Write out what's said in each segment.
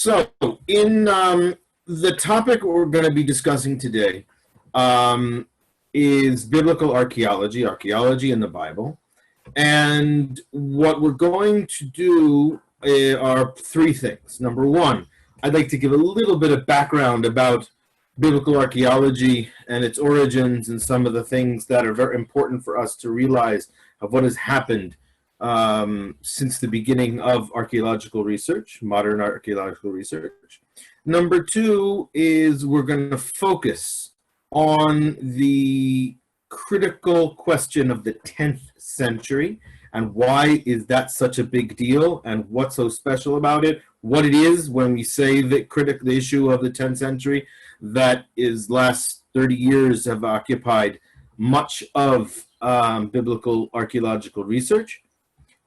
So, in the topic we're going to be discussing today is biblical archaeology, archaeology in the Bible. And what we're going to do are three things. Number one, I'd like to give a little bit of background about biblical archaeology and its origins and some of the things that are very important for us to realize of what has happened since the beginning of archaeological research, modern archaeological research. Number two is we're going to focus on the critical question of the 10th century and why is that such a big deal and what's so special about it, what it is when we say that the issue of the 10th century that is last 30 years have occupied much of biblical archaeological research.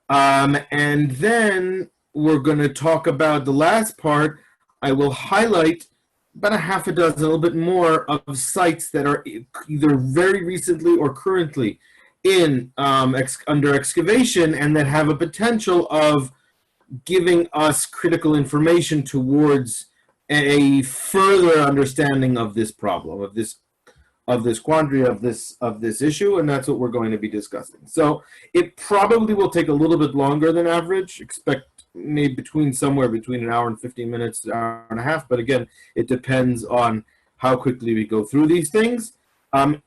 And then we're going to talk about the last part. I will highlight about a half a dozen, a little bit more of sites that are either very recently or currently in under excavation and that have a potential of giving us critical information towards a further understanding of this problem, of this quandary, of this issue, and that's what we're going to be discussing. So it probably will take a little bit longer than average. Expect maybe somewhere between an hour and 15 minutes to an hour and a half, but again, it depends on how quickly we go through these things.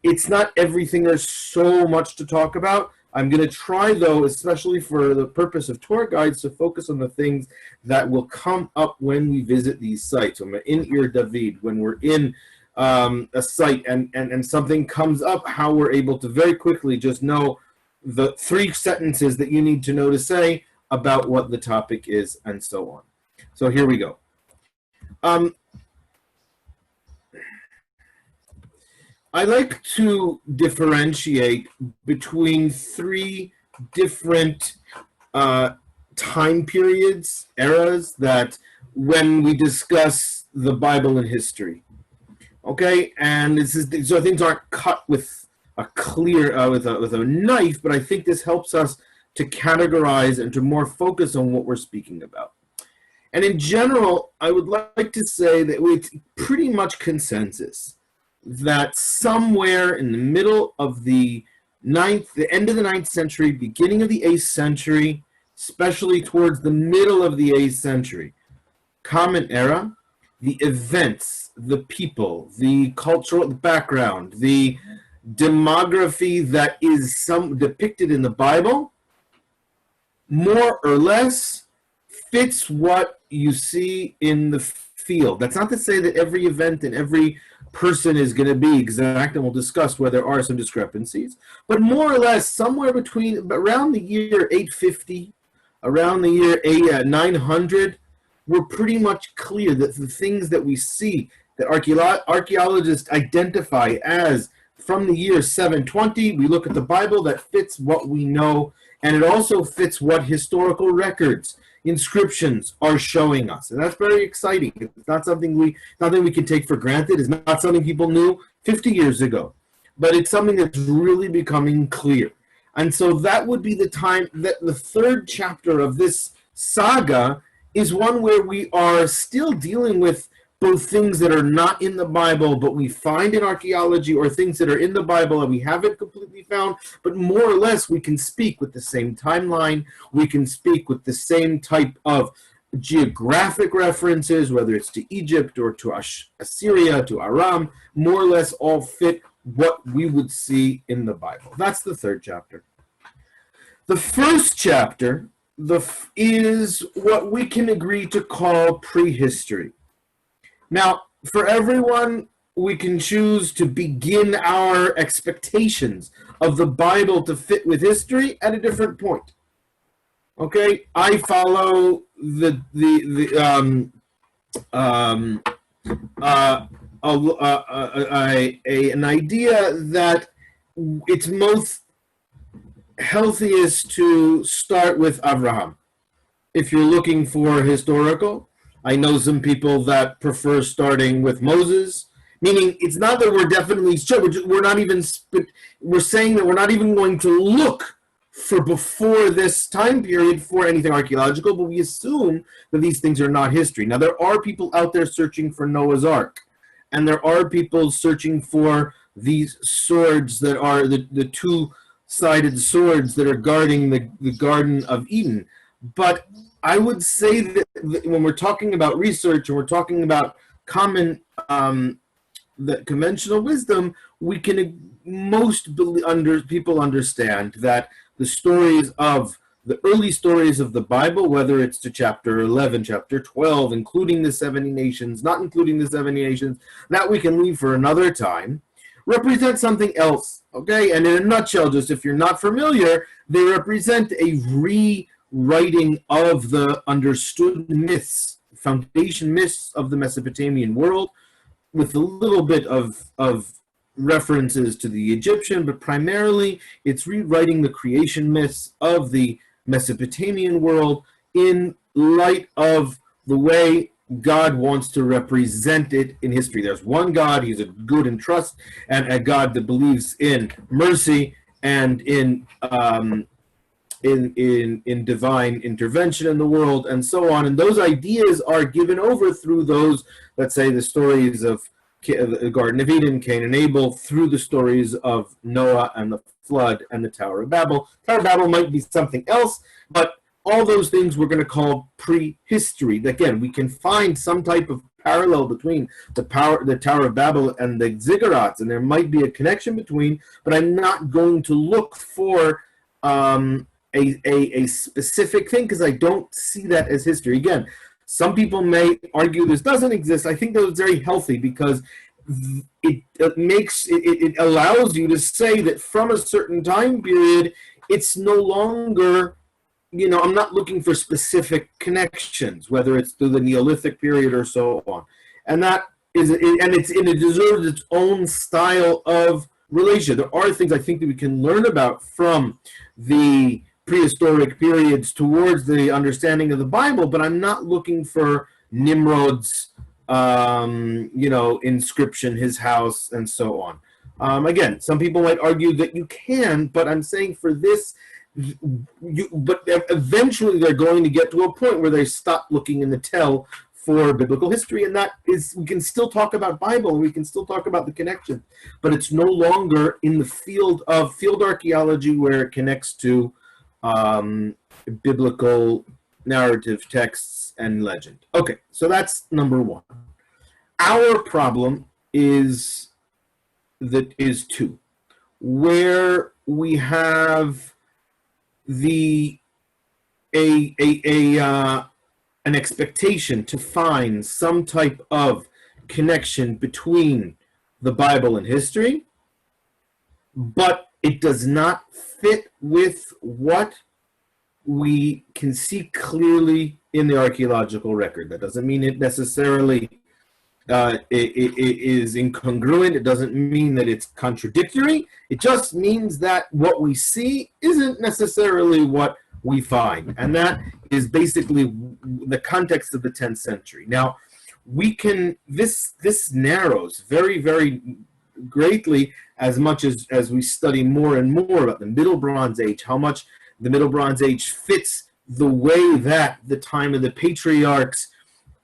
It's not everything. There's so much to talk about. I'm going to try, though, especially for the purpose of tour guides, to focus on the things that will come up when we visit these sites. When we're in Ir David, when we're in a site and something comes up, how we're able to very quickly just know the 3 sentences that you need to know to say about what the topic is and so on. So here we go. I like to differentiate between 3 different time periods, eras, that when we discuss the Bible and history. Okay, and so things aren't cut with a clear with a knife, but I think this helps us to categorize and to more focus on what we're speaking about. And in general, I would like to say that it's pretty much consensus that somewhere in the middle of the end of the 9th century, beginning of the 8th century, especially towards the middle of the 8th century, Common Era, the events, the people, the cultural background, the demography that is depicted in the Bible, more or less fits what you see in the field. That's not to say that every event and every person is going to be exact, and we'll discuss where there are some discrepancies, but more or less somewhere around the year 850, around the year 900, we're pretty much clear that the things that we see that archaeologists identify as from the year 720, we look at the Bible, that fits what we know, and it also fits what historical records, inscriptions are showing us. And that's very exciting. It's not something we can take for granted. It's not something people knew 50 years ago, but it's something that's really becoming clear. And so that would be the time that the 3rd chapter of this saga is one where we are still dealing with both things that are not in the Bible, but we find in archaeology, or things that are in the Bible and we haven't completely found, but more or less we can speak with the same timeline, we can speak with the same type of geographic references, whether it's to Egypt or to Assyria, to Aram, more or less all fit what we would see in the Bible. That's the 3rd chapter. The 1st chapter is what we can agree to call prehistory. Now, for everyone, we can choose to begin our expectations of the Bible to fit with history at a different point. Okay, I follow an idea that it's most healthiest to start with Abraham. If you're looking for historical, I know some people that prefer starting with Moses, meaning it's not that we're definitely sure, we're saying that we're not even going to look for before this time period for anything archaeological, but we assume that these things are not history. Now, there are people out there searching for Noah's Ark, and there are people searching for these swords that are the two-sided swords that are guarding the Garden of Eden. But I would say that when we're talking about research and we're talking about common the conventional wisdom, we can people understand that the stories of the early stories of the Bible, whether it's to chapter 11, chapter 12, including the 70 nations, not including the 70 nations, that we can leave for another time, represent something else, okay? And in a nutshell, just if you're not familiar, they represent a rewriting of the understood myths, foundation myths of the Mesopotamian world, with a little bit of references to the Egyptian, but primarily it's rewriting the creation myths of the Mesopotamian world in light of the way God wants to represent it in history. There's one God, he's a good and trust, and a God that believes in mercy and in divine intervention in the world, and so on. And those ideas are given over through those, let's say, the stories of the Garden of Eden, Cain and Abel, through the stories of Noah and the flood and the Tower of Babel. Tower of Babel might be something else, but all those things we're going to call prehistory. Again, we can find some type of parallel between the Tower of Babel and the ziggurats, and there might be a connection between, but I'm not going to look for a specific thing because I don't see that as history. Again, some people may argue this doesn't exist. I think that it's very healthy because it allows you to say that from a certain time period, it's no longer, I'm not looking for specific connections, whether it's through the Neolithic period or so on. And that is, and it deserves its own style of relation. There are things I think that we can learn about from the prehistoric periods towards the understanding of the Bible, but I'm not looking for Nimrod's, inscription, his house, and so on. Again, some people might argue that you can, but I'm saying for this, but eventually they're going to get to a point where they stop looking in the tell for biblical history, and that is, we can still talk about Bible, and we can still talk about the connection, but it's no longer in the field of field archaeology where it connects to biblical narrative texts and legend. Okay, so that's number one. Our problem is two, where we have an expectation to find some type of connection between the Bible and history, but it does not fit with what we can see clearly in the archaeological record. That doesn't mean it necessarily it is incongruent. It doesn't mean that it's contradictory. It just means that what we see isn't necessarily what we find. And that is basically the context of the 10th century. Now, this narrows very, very greatly as much as we study more and more about the Middle Bronze Age, how much the Middle Bronze Age fits the way that the time of the patriarchs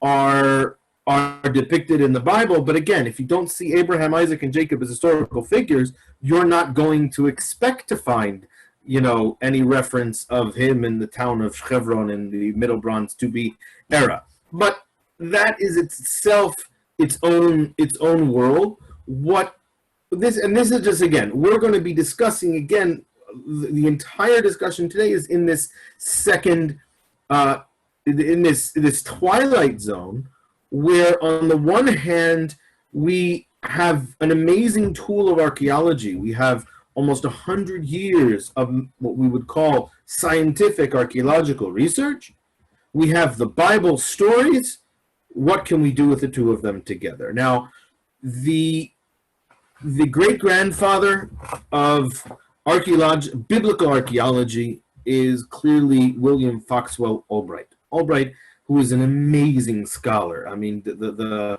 are depicted in the Bible. But again, if you don't see Abraham, Isaac, and Jacob as historical figures, you're not going to expect to find, any reference of him in the town of Hebron in the Middle Bronze to be era. But that is itself its own world. This is just, again, we're going to be discussing, again, the entire discussion today is in this second, in this twilight zone, where on the one hand, we have an amazing tool of archaeology. We have almost 100 years of what we would call scientific archaeological research. We have the Bible stories. What can we do with the two of them together? Now, the great-grandfather of biblical archaeology is clearly William Foxwell Albright. Albright, who is an amazing scholar. I mean, the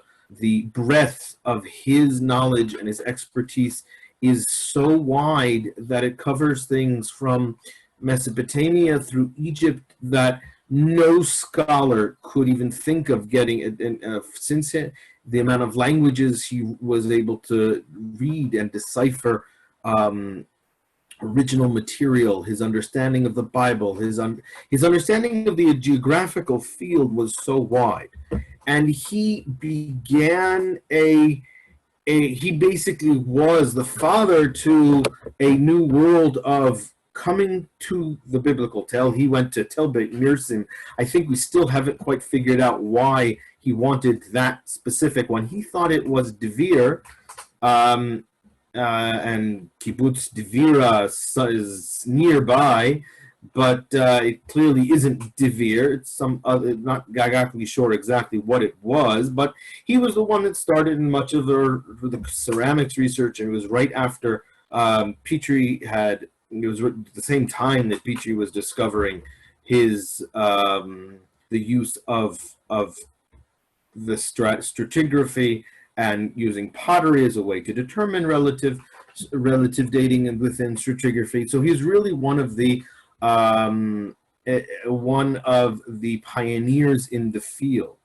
breadth of his knowledge and his expertise is so wide that it covers things from Mesopotamia through Egypt that no scholar could even think of getting. Since the amount of languages he was able to read and decipher original material, his understanding of the Bible, his understanding of the geographical field was so wide, and he began he basically was the father to a new world of coming to the biblical tell. He went to Tel Beit Mirsim. I think we still haven't quite figured out why he wanted that specific one. He thought it was Devere, and Kibbutz Devira is nearby, but it clearly isn't Devere. It's some other, not exactly sure exactly what it was, but he was the one that started in much of the ceramics research, and it was right after Petrie had, it was at the same time that Petrie was discovering his the use of the stratigraphy and using pottery as a way to determine relative dating and within stratigraphy. So he's really one of the pioneers in the field,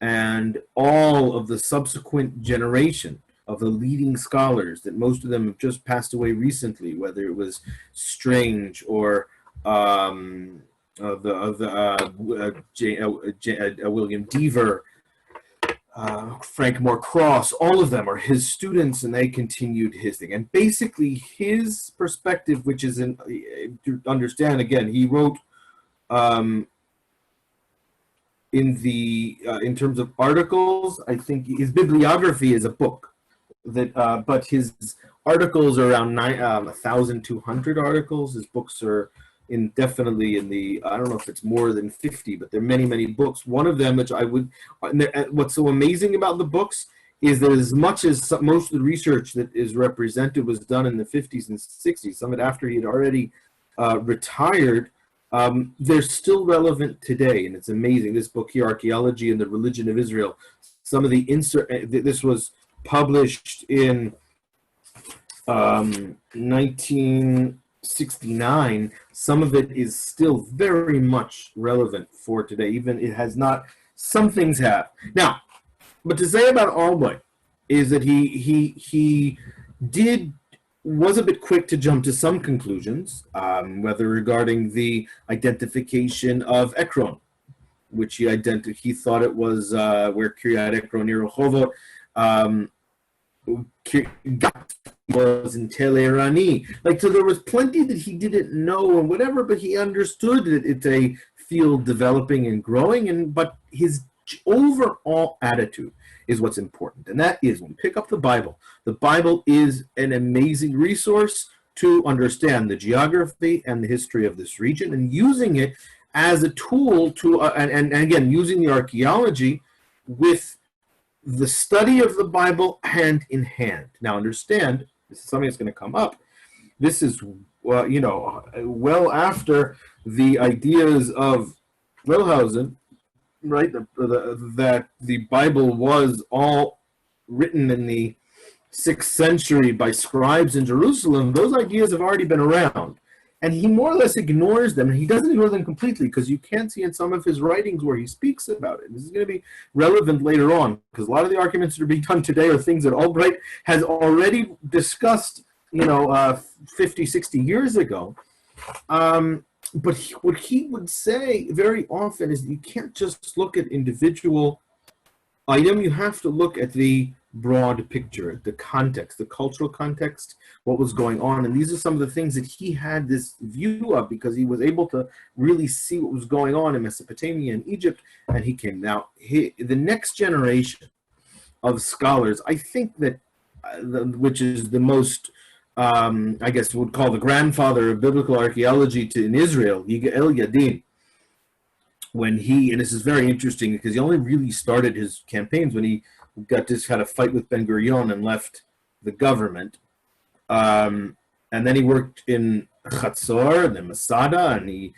and all of the subsequent generation of the leading scholars, that most of them have just passed away recently, whether it was Strange or William Deaver, Frank Moore-Cross, all of them are his students, and they continued his thing. And basically his perspective, which is to understand, again, he wrote in terms of articles, I think his bibliography is a book, that but his articles are around 1,200 articles. His books are definitely in the, I don't know if it's more than 50, but there are many books. One of them, which I would, what's so amazing about the books is that as much as most of the research that is represented was done in the 50s and 60s, some of it after he had already retired, they're still relevant today, and it's amazing. This book here, Archaeology and the Religion of Israel, some of the this was published in 1969. Some of it is still very much relevant for today. Even it has not, some things have. Now, but to say about Albright is that he was a bit quick to jump to some conclusions, whether regarding the identification of Ekron, which he thought it was where Kiryat Ekron near Rehovot was in Telerani. Like, so there was plenty that he didn't know and whatever, but he understood that it's a field developing and growing, but his overall attitude is what's important. And that is, when we pick up the Bible is an amazing resource to understand the geography and the history of this region, and using it as a tool to, and again, using the archaeology with the study of the Bible hand in hand. Now understand, this is something that's going to come up. This is, well after the ideas of Wellhausen, right? That the Bible was all written in the 6th century by scribes in Jerusalem. Those ideas have already been around. And he more or less ignores them. And he doesn't ignore them completely, because you can see in some of his writings where he speaks about it. This is going to be relevant later on, because a lot of the arguments that are being done today are things that Albright has already discussed, 50, 60 years ago. But what he would say very often is that you can't just look at individual item. You have to look at the broad picture, the context, the cultural context, what was going on. And these are some of the things that he had this view of, because he was able to really see what was going on in Mesopotamia and Egypt, and he came. Now, the next generation of scholars, I think that, which is the most, I guess would call the grandfather of biblical archaeology in Israel, Yigael Yadin, when and this is very interesting because he only really started his campaigns when he had a fight with Ben Gurion and left the government. And then he worked in Chatzor and then Masada, and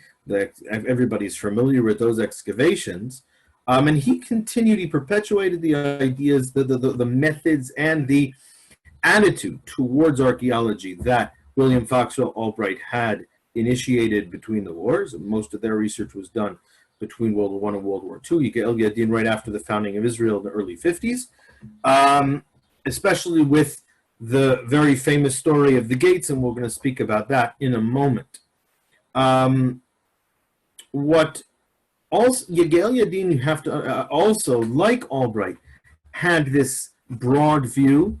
everybody's familiar with those excavations. And he perpetuated the ideas, the methods, and the attitude towards archaeology that William Foxwell Albright had initiated between the wars. Most of their research was done between World War I and World War II. Yigael Yadin right after the founding of Israel in the early 50s, especially with the very famous story of the gates, and we're going to speak about that in a moment. What also Yigael Yadin, you have to also, like Albright, had this broad view: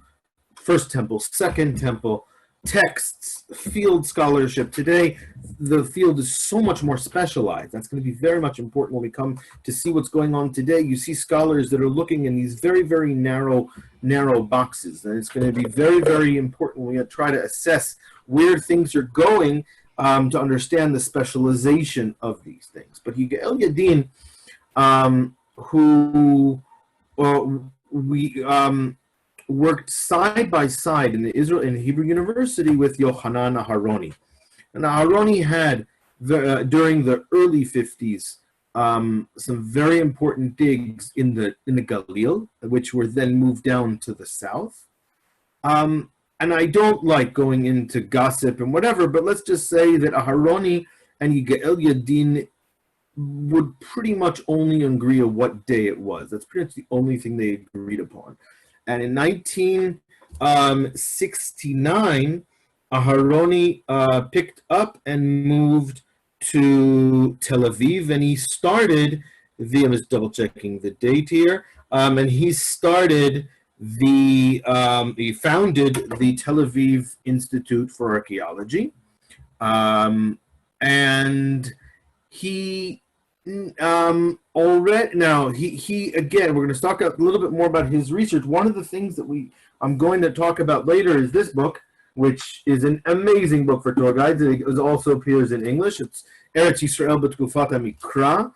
First Temple, Second Temple, texts, field scholarship. Today, the field is so much more specialized. That's going to be very much important when we come to see what's going on today. You see scholars that are looking in these very, very narrow boxes, and it's going to be very, very important when we try to assess where things are going to understand the specialization of these things. But Yigael Yadin, who we worked side by side in the Hebrew University with Yochanan Aharoni. And Aharoni had, during the early 50s, some very important digs in the Galil, which were then moved down to the south. And I don't like going into gossip and whatever, but let's just say that Aharoni and Yigael Yadin would pretty much only agree on what day it was. That's pretty much the only thing they agreed upon. And in 1969, Aharoni picked up and moved to Tel Aviv, and he started the, I'm just double checking the date here, and he started he founded the Tel Aviv Institute for Archaeology, and he already, now he again, we're going to talk a little bit more about his research. One of the things that I'm going to talk about later is this book, which is an amazing book for tour guides. It also appears in English. It's Eretz Yisrael B'Tkufat HaMikra,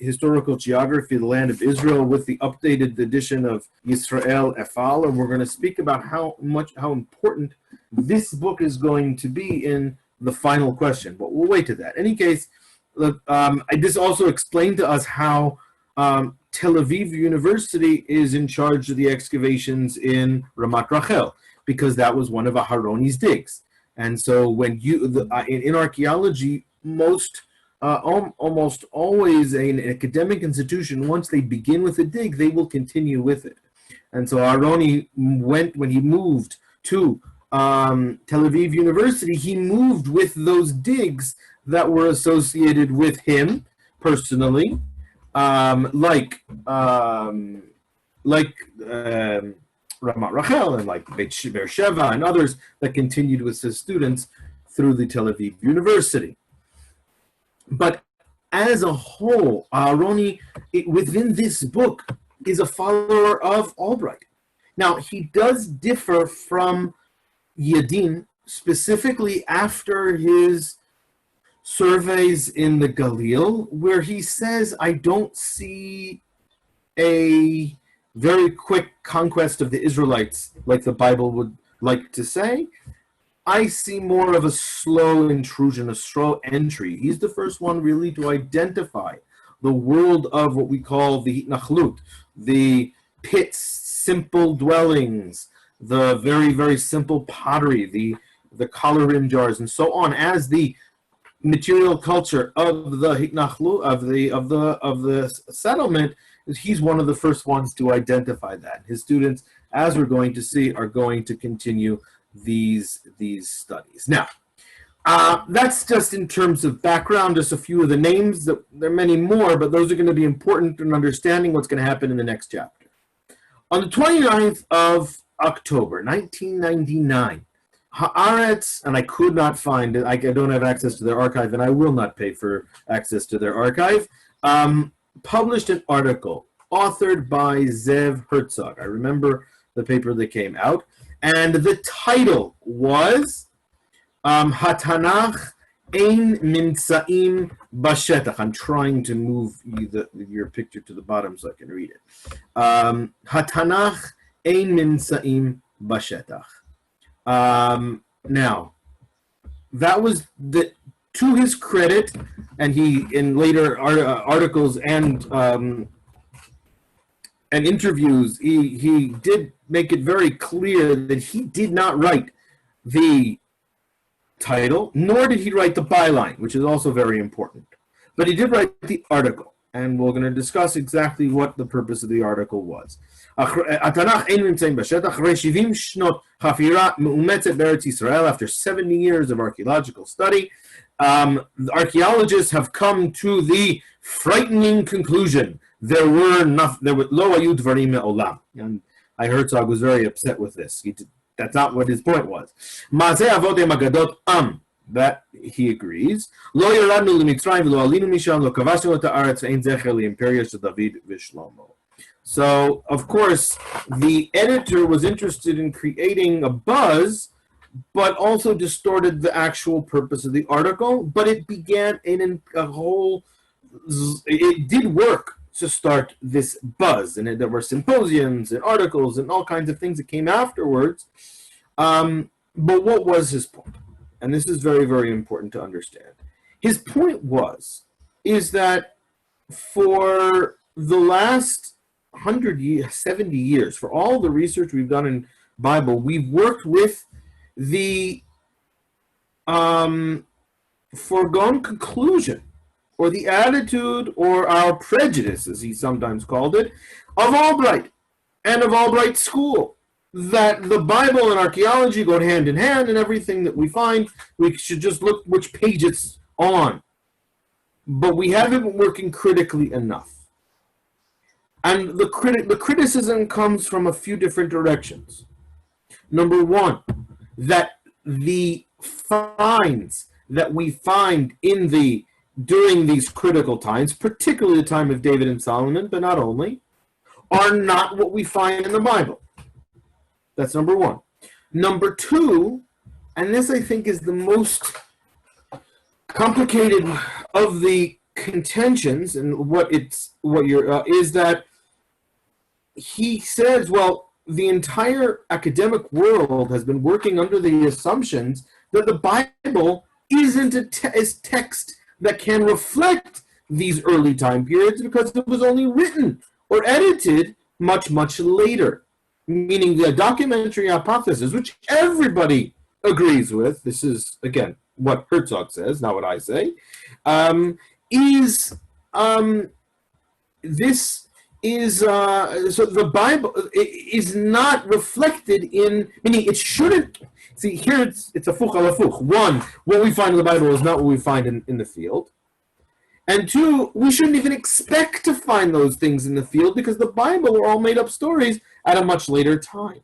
Historical Geography of the Land of Israel, with the updated edition of Yisrael Efal, and we're going to speak about how important this book is going to be in the final question, but we'll wait to that. In any case, this also explained to us how Tel Aviv University is in charge of the excavations in Ramat Rachel, because that was one of Aharoni's digs. And so when in archaeology, almost always an academic institution, once they begin with a dig, they will continue with it. And so Aharoni when he moved to Tel Aviv University, he moved with those digs that were associated with him personally, like Ramat Rachel and like Beit Sheva and others that continued with his students through the Tel Aviv University. But as a whole, Aharoni, within this book, is a follower of Albright. Now, he does differ from Yadin, specifically after his surveys in the Galil, where he says, I don't see a very quick conquest of the Israelites like the Bible would like to say. I see more of a slow intrusion, a slow entry. He's the first one really to identify the world of what we call the Hitnachlut, the pits, simple dwellings, the very, very simple pottery, the colorim jars, and so on, as the material culture of the Hitnachlut, of the settlement. He's one of the first ones to identify that. His students, as we're going to see, are going to continue these studies. Now, that's just in terms of background, just a few of the names. There are many more, but those are going to be important in understanding what's going to happen in the next chapter. On the 29th of October, 1999, Haaretz, and I could not find it, I don't have access to their archive, and I will not pay for access to their archive, published an article authored by Zev Herzog. I remember the paper that came out, and the title was Hatanach Ein Mimtzaim Bashetach. I'm trying to move your picture to the bottom so I can read it. Hatanach Ein Mimtzaim Bashetach. Now, that was to his credit, and he, in later articles and interviews, he did make it very clear that he did not write the title, nor did he write the byline, which is also very important. But he did write the article, and we're going to discuss exactly what the purpose of the article was. After 70 years of archaeological study, archaeologists have come to the frightening conclusion there were lo hayu dvarim me'olam. And Herzog was very upset with this. That's not what his point was. Ma'aseh avodim agadot that he agrees. Lo yaradnu limitzrayim v'lo alinu misham lo kavashnu et haaretz ve'ein zecher li'imperia shel David v'Shlomo. So, of course, the editor was interested in creating a buzz, but also distorted the actual purpose of the article. But it began in a whole. It did work to start this buzz, and there were symposiums and articles and all kinds of things that came afterwards. But what was his point? And this is very, very important to understand. His point is that for the last 100 years, 70 years, for all the research we've done in Bible, we've worked with the foregone conclusion, or the attitude, or our prejudice, as he sometimes called it, of Albright and of Albright's school, that the Bible and archaeology go hand in hand, and everything that we find, we should just look which page it's on. But we haven't been working critically enough. And the criticism comes from a few different directions. Number one, that the finds that we find during these critical times, particularly the time of David and Solomon, but not only, are not what we find in the Bible. That's number one. Number two, and this I think is the most complicated of the contentions, and is that he says, well, the entire academic world has been working under the assumptions that the Bible isn't a text that can reflect these early time periods because it was only written or edited much, much later. Meaning the documentary hypothesis, which everybody agrees with, this is, again, what Herzog says, not what I say, so the Bible is not reflected in, meaning it shouldn't, see, here it's a fuch al fuch. One, what we find in the Bible is not what we find in the field. And two, we shouldn't even expect to find those things in the field because the Bible are all made up stories at a much later time.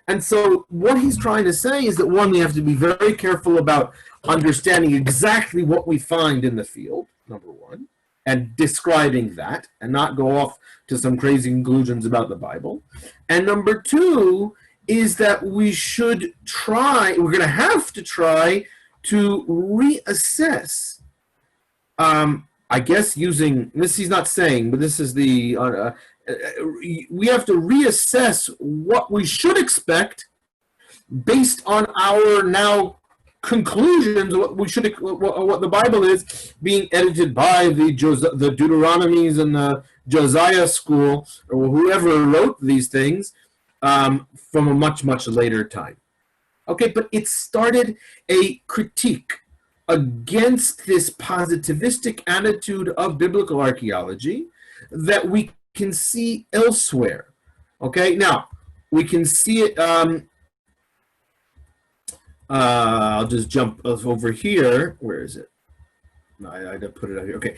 And so what he's trying to say is that, one, we have to be very careful about understanding exactly what we find in the field, number one, and describing that, and not go off to some crazy conclusions about the Bible. And number two is that we're going to have to try to reassess, I guess using, this he's not saying, but this is we have to reassess what we should expect based on our now conclusions, what the Bible is, being edited by the Deuteronomies and the Josiah school, or whoever wrote these things, from a much, much later time. Okay, but it started a critique against this positivistic attitude of biblical archaeology that we can see elsewhere. Okay, now we can see it. I'll just jump over here. Where is it? No, I had to put it out here. Okay.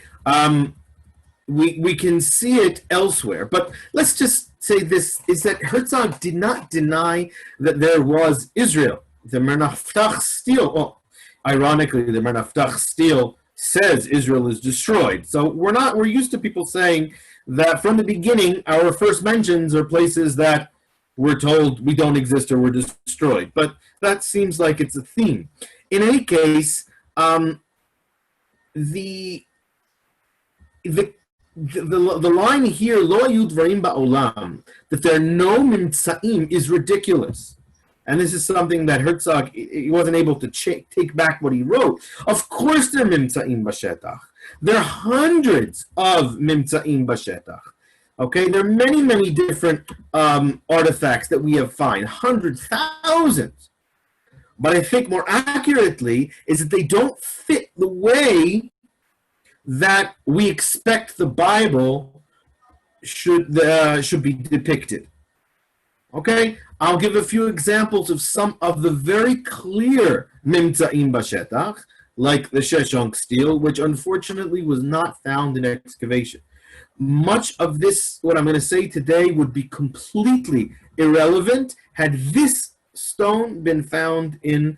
We can see it elsewhere, but let's just say this, is that Herzog did not deny that there was Israel. The Mernaftach stele, well, ironically, the Mernaftach stele says Israel is destroyed. So we're used to people saying that from the beginning, our first mentions are places that we're told we don't exist or we're destroyed. But that seems like it's a theme. In any case, the line here, lo hayu dvarim ba'olam, that there are no mimtzaim, is ridiculous. And this is something that Herzog, he wasn't able to take back what he wrote. Of course there are mimtzaim bashetach. There are hundreds of mimtzaim bashetach. Okay, there are many, many different artifacts that we have found, hundreds, thousands. But I think more accurately is that they don't fit the way that we expect the Bible should be depicted. Okay, I'll give a few examples of some of the very clear mimtzaim bashetach, like the Sheshonk stele, which unfortunately was not found in excavation. Much of this, what I'm going to say today, would be completely irrelevant had this stone been found in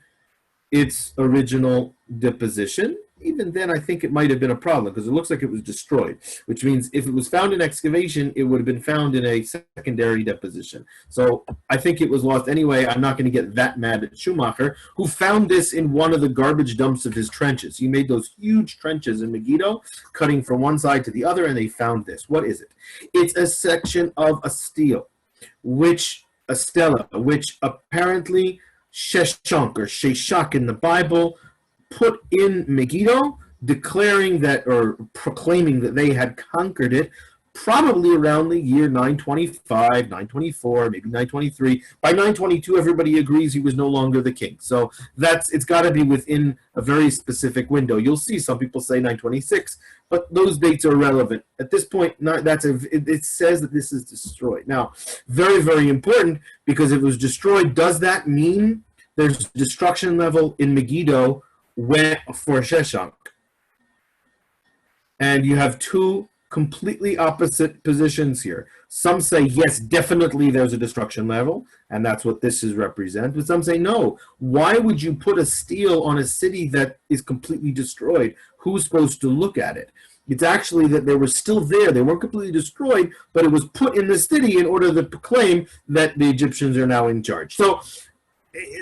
its original deposition. Even then, I think it might have been a problem because it looks like it was destroyed, which means if it was found in excavation, it would have been found in a secondary deposition. So I think it was lost anyway. I'm not going to get that mad at Schumacher, who found this in one of the garbage dumps of his trenches. He made those huge trenches in Megiddo, cutting from one side to the other, and they found this. What is it? It's a section of a stele, a stela, which apparently Sheshonk or Sheshak in the Bible put in Megiddo, declaring that or proclaiming that they had conquered it, probably around the year 925, 924, maybe 923. By 922, everybody agrees he was no longer the king. So it's got to be within a very specific window. You'll see some people say 926, but those dates are irrelevant. At this point, it says that this is destroyed. Now, very, very important, because if it was destroyed, does that mean there's destruction level in Megiddo for Sheshonk? And you have two completely opposite positions here. Some say, yes, definitely there's a destruction level, and that's what this is represent. But some say, no. Why would you put a stele on a city that is completely destroyed? Who's supposed to look at it? It's actually that they were still there. They weren't completely destroyed, but it was put in the city in order to proclaim that the Egyptians are now in charge. So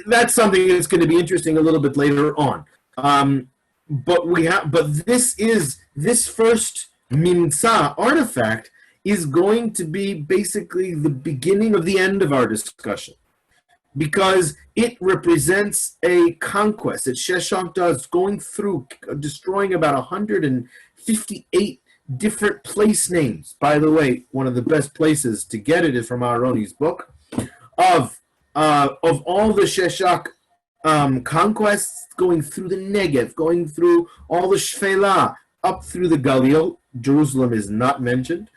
that's something that's going to be interesting a little bit later on. But this first Mimtza artifact is going to be basically the beginning of the end of our discussion, because it represents a conquest that Sheshonk does, going through, destroying about 158 different place names. By the way, one of the best places to get it is from Aharoni's book, of all the Sheshak conquests, going through the Negev, going through all the Shfela, up through the Galil. Jerusalem is not mentioned.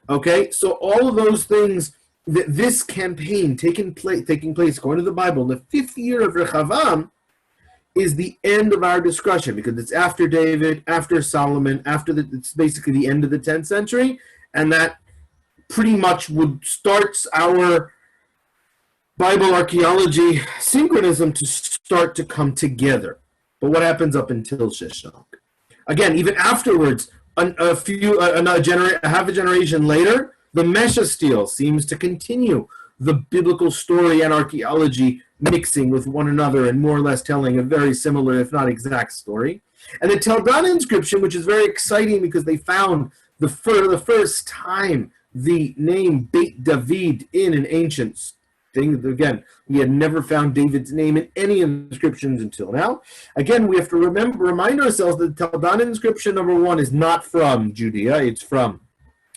Okay, so all of those things, this campaign taking place according to the Bible in the 5th year of Rechavam, is the end of our discussion, because it's after David, after Solomon, it's basically the end of the 10th century, and that pretty much starts our Bible archaeology synchronism to start to come together. But what happens up until Sheshonk? Again, even afterwards, half a generation later, the Mesha stele seems to continue the biblical story and archaeology mixing with one another and more or less telling a very similar, if not exact, story. And the Tel Dan inscription, which is very exciting because they found the first time the name Beit David in an ancient thing. Again, we had never found David's name in any inscriptions until now. Again, we have to remind ourselves that the Tel Dan inscription, number one, is not from Judea. It's from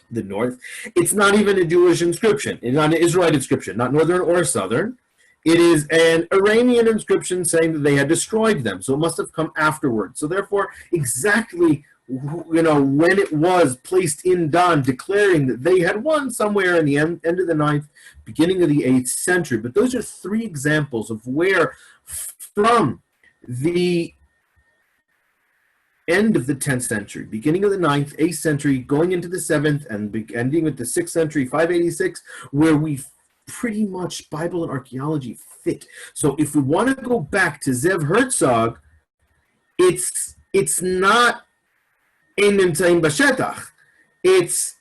the north. It's not even a Jewish inscription. It's not an Israelite inscription, not northern or southern. It is an Iranian inscription saying that they had destroyed them. So it must have come afterwards. So therefore, exactly when it was placed in Dan, declaring that they had won somewhere in the end of the 9th, beginning of the 8th century. But those are 3 examples of where, from the end of the 10th century, beginning of the 9th, 8th century, going into the 7th, and ending with the 6th century, 586, where we pretty much Bible and archaeology fit. So if we want to go back to Zev Herzog, it's not Ein Nimtzaim Bashetach. It's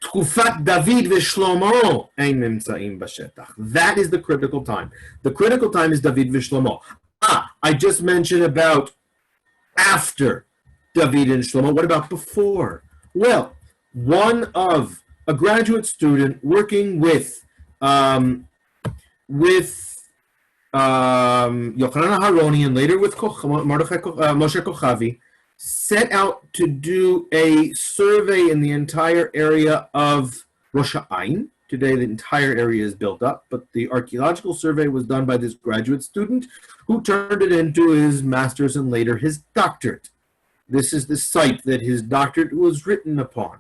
Tchufat David v'Shlomo Ein Nimtzaim Bashetach. That is the critical time. The critical time is David v'Shlomo. I just mentioned about after David and Shlomo. What about before? Well, a graduate student working with Yochanan Aharoni and later with Moshe Kochavi, set out to do a survey in the entire area of Rosh Hashanah Today, the entire area is built up, but the archaeological survey was done by this graduate student who turned it into his master's and later his doctorate. This is the site that his doctorate was written upon.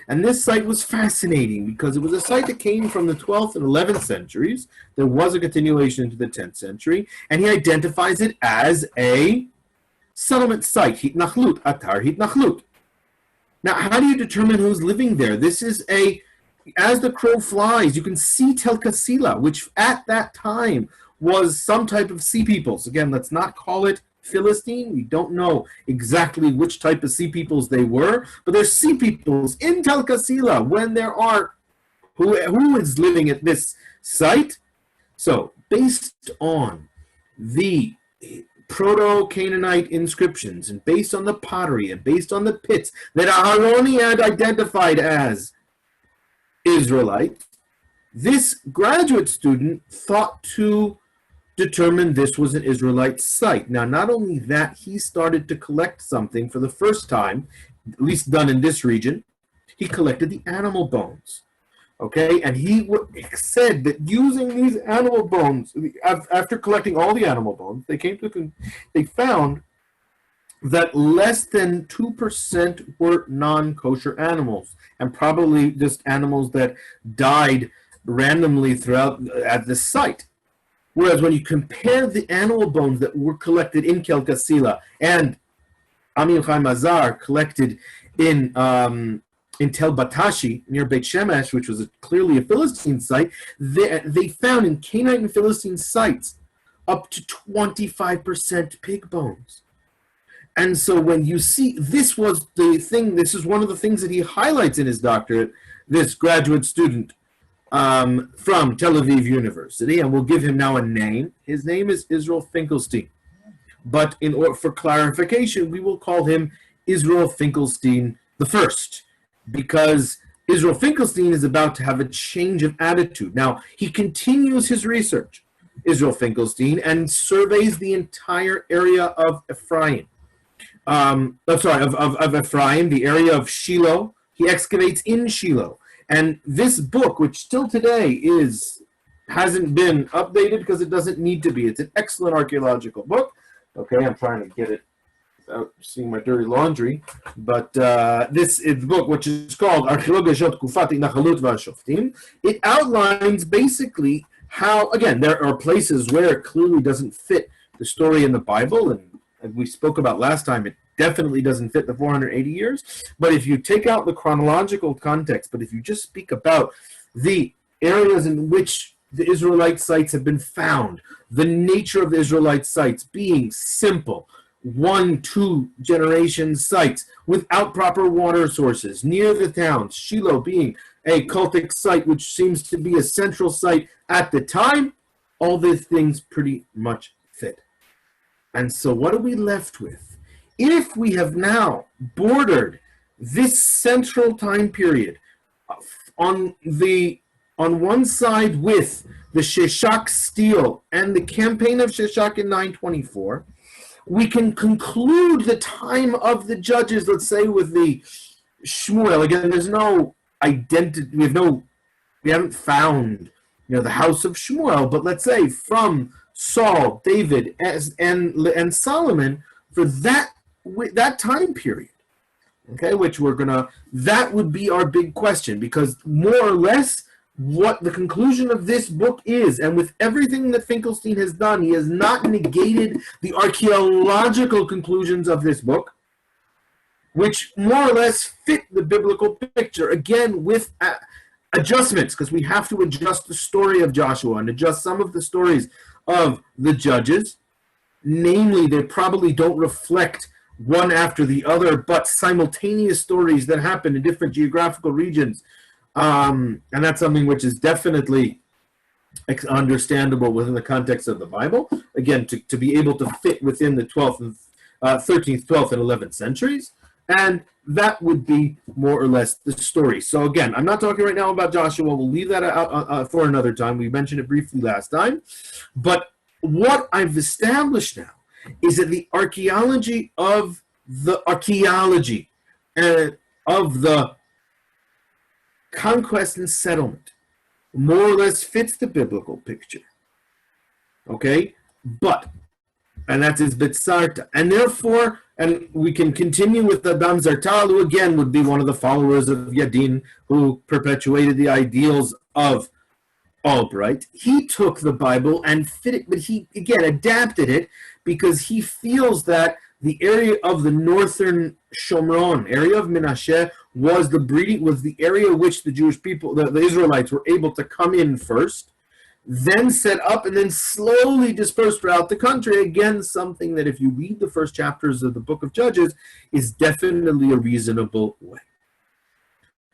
And this site was fascinating because it was a site that came from the 12th and 11th centuries. There was a continuation into the 10th century, and he identifies it as a settlement site, hitnachlut, atar hitnachlut. Now, how do you determine who's living there? This is as the crow flies, you can see Tel Kasila, which at that time was some type of sea peoples. Again, let's not call it Philistine. We don't know exactly which type of sea peoples they were, but there's sea peoples in Tel Kasila when there are who is living at this site. So based on the Proto-Canaanite inscriptions and based on the pottery and based on the pits that Aharoni had identified as Israelite, this graduate student thought to determine this was an Israelite site. Now, not only that, he started to collect something for the first time, at least done in this region. He collected the animal bones. Okay, and he said that using these animal bones, after collecting all the animal bones, they found that less than 2% were non-kosher animals, and probably just animals that died randomly throughout at the site. Whereas when you compare the animal bones that were collected in Tel Kasila and Amir Chaim Azar collected in Tel Batashi near Beit Shemesh, which was clearly a Philistine site, they found in Canaanite and Philistine sites up to 25% pig bones. And so when you see, this was the thing, this is one of the things that he highlights in his doctorate, this graduate student from Tel Aviv University, and we'll give him now a name. His name is Israel Finkelstein. But for clarification, we will call him Israel Finkelstein the First, because Israel Finkelstein is about to have a change of attitude. Now, he continues his research, Israel Finkelstein, and surveys the entire area of Ephraim. Of Ephraim, the area of Shiloh. He excavates in Shiloh. And this book, which still today hasn't been updated because it doesn't need to be. It's an excellent archaeological book. Okay, I'm trying to get it without seeing my dirty laundry. But this is the book, which is called Archaeology Tkuvat Nachalut V'Shoftim. It outlines basically how, again, there are places where it clearly doesn't fit the story in the Bible, and we spoke about last time, it definitely doesn't fit the 480 years. But if you take out the chronological context, but if you just speak about the areas in which the Israelite sites have been found, the nature of the Israelite sites being simple, 1-2 generation sites without proper water sources, near the towns, Shiloh being a cultic site which seems to be a central site at the time, all these things pretty much fit. And so what are we left with? If we have now bordered this central time period on one side with the Sheshach stele and the campaign of Sheshach in 924, we can conclude the time of the judges, let's say with the Shmuel. Again, there's no identity, we haven't found the house of Shmuel, but let's say from Saul, David, and Solomon for that time period, okay, that would be our big question, because more or less what the conclusion of this book is, and with everything that Finkelstein has done, he has not negated the archaeological conclusions of this book, which more or less fit the biblical picture, again with adjustments, because we have to adjust the story of Joshua and adjust some of the stories of the judges. Namely, they probably don't reflect one after the other, but simultaneous stories that happen in different geographical regions. And that's something which is definitely understandable within the context of the Bible. Again, to be able to fit within the 12th and 13th, 12th, and 11th centuries. And that would be more or less the story. So again, I'm not talking right now about Joshua. We'll leave that out for another time. We mentioned it briefly last time. But what I've established now is that the archaeology of the conquest and settlement more or less fits the biblical picture. Okay? But, and that is Bitsarta. And therefore, and we can continue with Adam Zartal, who again would be one of the followers of Yadin, who perpetuated the ideals of Albright. He took the Bible and fit it, but he, again, adapted it because he feels that the area of the northern Shomron, area of Menashe, was the area which the Jewish people, the Israelites, were able to come in first, then set up, and then slowly disperse throughout the country. Again, something that if you read the first chapters of the book of Judges, is definitely a reasonable way.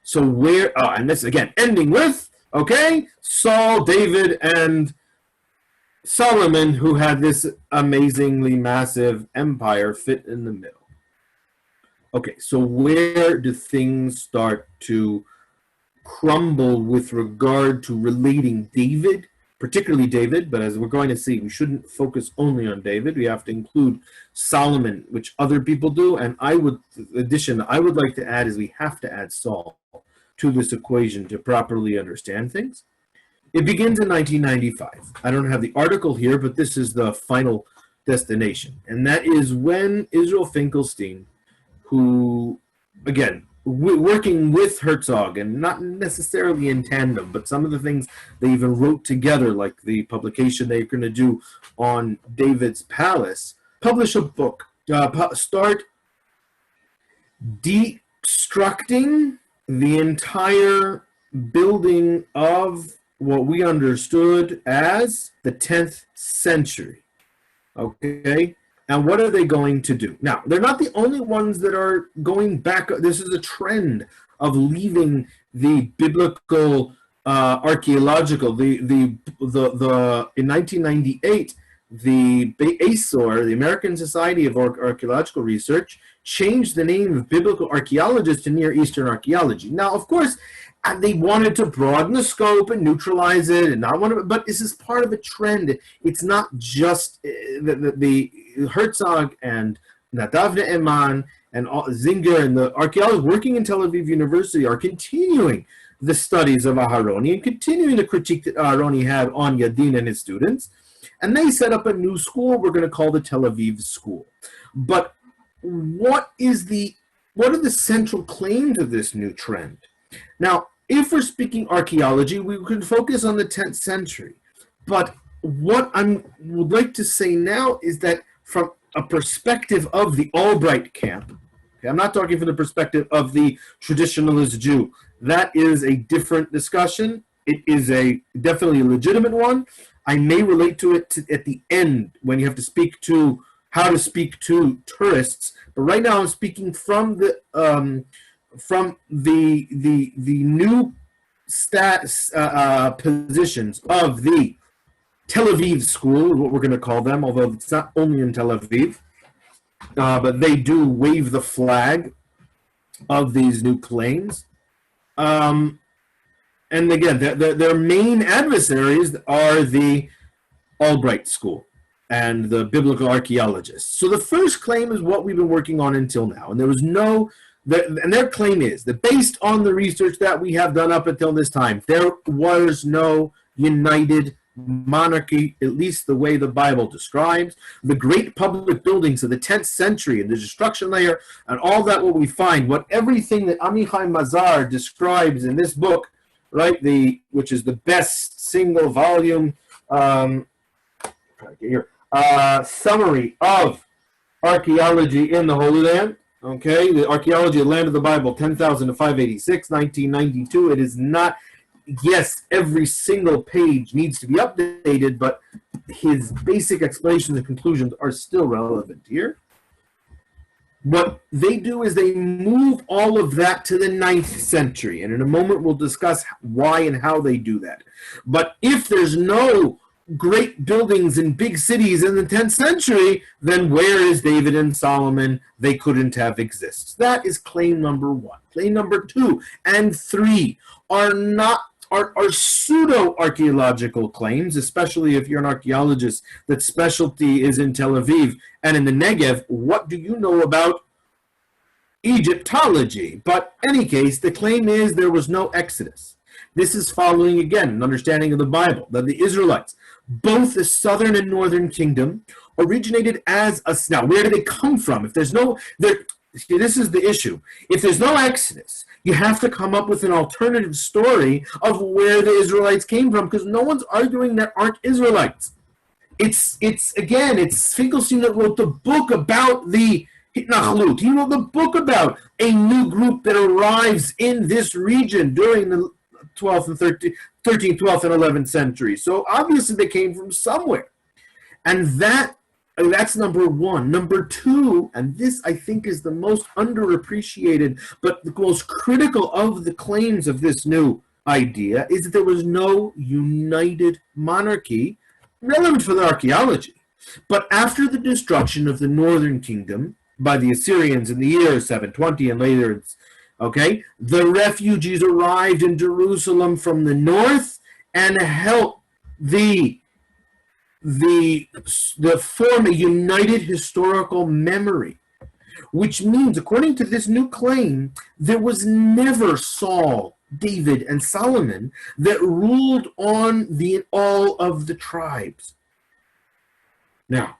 So where, and this again, ending with, okay, Saul, David, and Solomon, who had this amazingly massive empire, fit in the middle. Okay, so where do things start to crumble with regard to relating David, particularly David, but as we're going to see, we shouldn't focus only on David. We have to include Solomon, which other people do, and I would like to add is we have to add Saul to this equation to properly understand things. It begins in 1995. I don't have the article here, but this is the final destination. And that is when Israel Finkelstein, who, again, working with Herzog, and not necessarily in tandem, but some of the things they even wrote together, like the publication they're going to do on David's Palace, publish a book, start destructing the entire building of what we understood as the 10th century. Okay? And what are they going to do? Now, they're not the only ones that are going back. This is a trend of leaving the biblical archaeological. In 1998, the B.C.E, the American Society of Archaeological Research, changed the name of biblical archaeologists to Near Eastern archaeology. Now, of course, they wanted to broaden the scope and neutralize it, and not want to, but this is part of a trend. It's not just the Herzog and Nadav Ne'eman and Zinger and the archaeologists working in Tel Aviv University are continuing the studies of Aharoni and continuing the critique that Aharoni had on Yadin and his students. And they set up a new school we're going to call the Tel Aviv School. But what are the central claims of this new trend? Now, if we're speaking archaeology, we can focus on the 10th century. But what I would like to say now is that from a perspective of the Albright camp, okay, I'm not talking from the perspective of the traditionalist Jew. That is a different discussion. It is definitely a legitimate one. I may relate to it at the end when you have to speak to how to speak to tourists. But right now I'm speaking from the new positions of the Tel Aviv school, is what we're going to call them, although it's not only in Tel Aviv, but they do wave the flag of these new claims. And again, their main adversaries are the Albright school and the biblical archaeologists. So the first claim is what we've been working on until now, and and their claim is that based on the research that we have done up until this time, there was no united monarchy, at least the way the Bible describes. The great public buildings of the 10th century and the destruction layer and all that what we find, everything that Amichai Mazar describes in this book, right, which is the best single volume summary of archaeology in the Holy Land. Okay, the Archaeology of the Land of the Bible, 10,000 to 586, 1992. It is not, yes, every single page needs to be updated, but his basic explanations and conclusions are still relevant here. What they do is they move all of that to the 9th century, and in a moment we'll discuss why and how they do that. But if there's no great buildings in big cities in the 10th century, then where is David and Solomon? They couldn't have existed. That is claim number one. Claim number 2 and 3 are pseudo-archaeological claims, especially if you're an archaeologist that specialty is in Tel Aviv and in the Negev. What do you know about Egyptology? But in any case, the claim is there was no Exodus. This is following, again, an understanding of the Bible, that the Israelites, both the southern and northern kingdom, originated as a... Now, where do they come from? If there's no... See, this is the issue. If there's no Exodus, you have to come up with an alternative story of where the Israelites came from, because no one's arguing there aren't Israelites. It's Finkelstein that wrote the book about the Hitnachlut. He wrote the book about a new group that arrives in this region during the 12th and 13th, 12th and 11th century. So obviously they came from somewhere. And that's number one. Number two, and this I think is the most underappreciated, but the most critical of the claims of this new idea, is that there was no united monarchy relevant for the archaeology. But after the destruction of the northern kingdom by the Assyrians in the year 720 and later, the refugees arrived in Jerusalem from the north and helped the form a united historical memory, which means, according to this new claim, there was never Saul, David, and Solomon that ruled on all of the tribes. Now,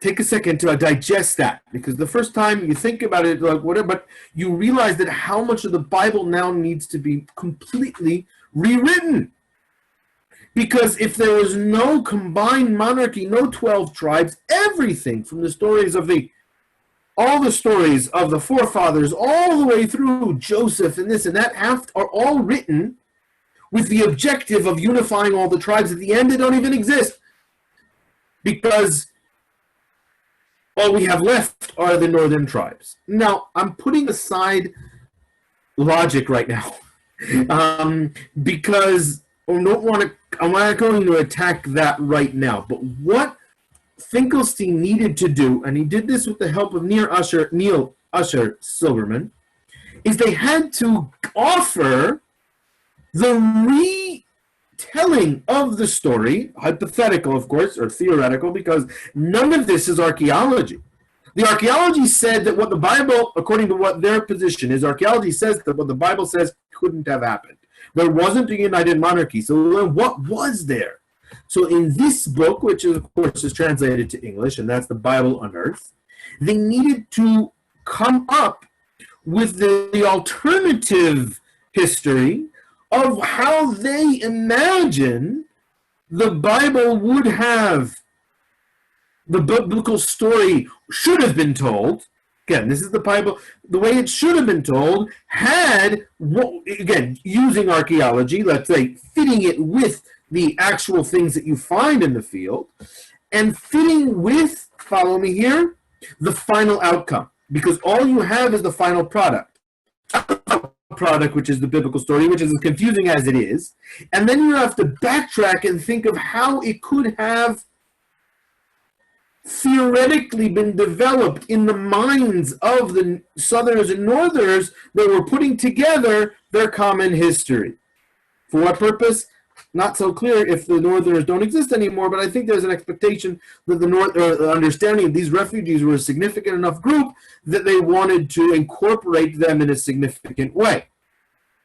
take a second to digest that, because the first time you think about it, like whatever, but you realize that how much of the Bible now needs to be completely rewritten. Because if there was no combined monarchy, no 12 tribes, everything from the stories of all the stories of the forefathers, all the way through Joseph and this and that, are all written with the objective of unifying all the tribes. At the end, they don't even exist, because all we have left are the northern tribes. Now, I'm putting aside logic right now, because I'm not going to attack that right now. But what Finkelstein needed to do, and he did this with the help of Neil Usher Silverman, is they had to offer the retelling of the story, hypothetical, of course, or theoretical, because none of this is archaeology. The archaeology said that what the Bible, according to what their position is, archaeology says that what the Bible says couldn't have happened. There wasn't a united monarchy. So what was there? So in this book, which is, of course, is translated to English, and that's the Bible Unearthed, they needed to come up with the alternative history of how they imagine the Bible would have, the biblical story should have been told. Again, this is the Bible, the way it should have been told, again, using archaeology, let's say, fitting it with the actual things that you find in the field, and fitting with, follow me here, the final outcome. Because all you have is the final product, which is the biblical story, which is as confusing as it is. And then you have to backtrack and think of how it could have theoretically been developed in the minds of the Southerners and Northerners that were putting together their common history. For what purpose? Not so clear if the Northerners don't exist anymore, but I think there's an expectation that the understanding of these refugees were a significant enough group that they wanted to incorporate them in a significant way.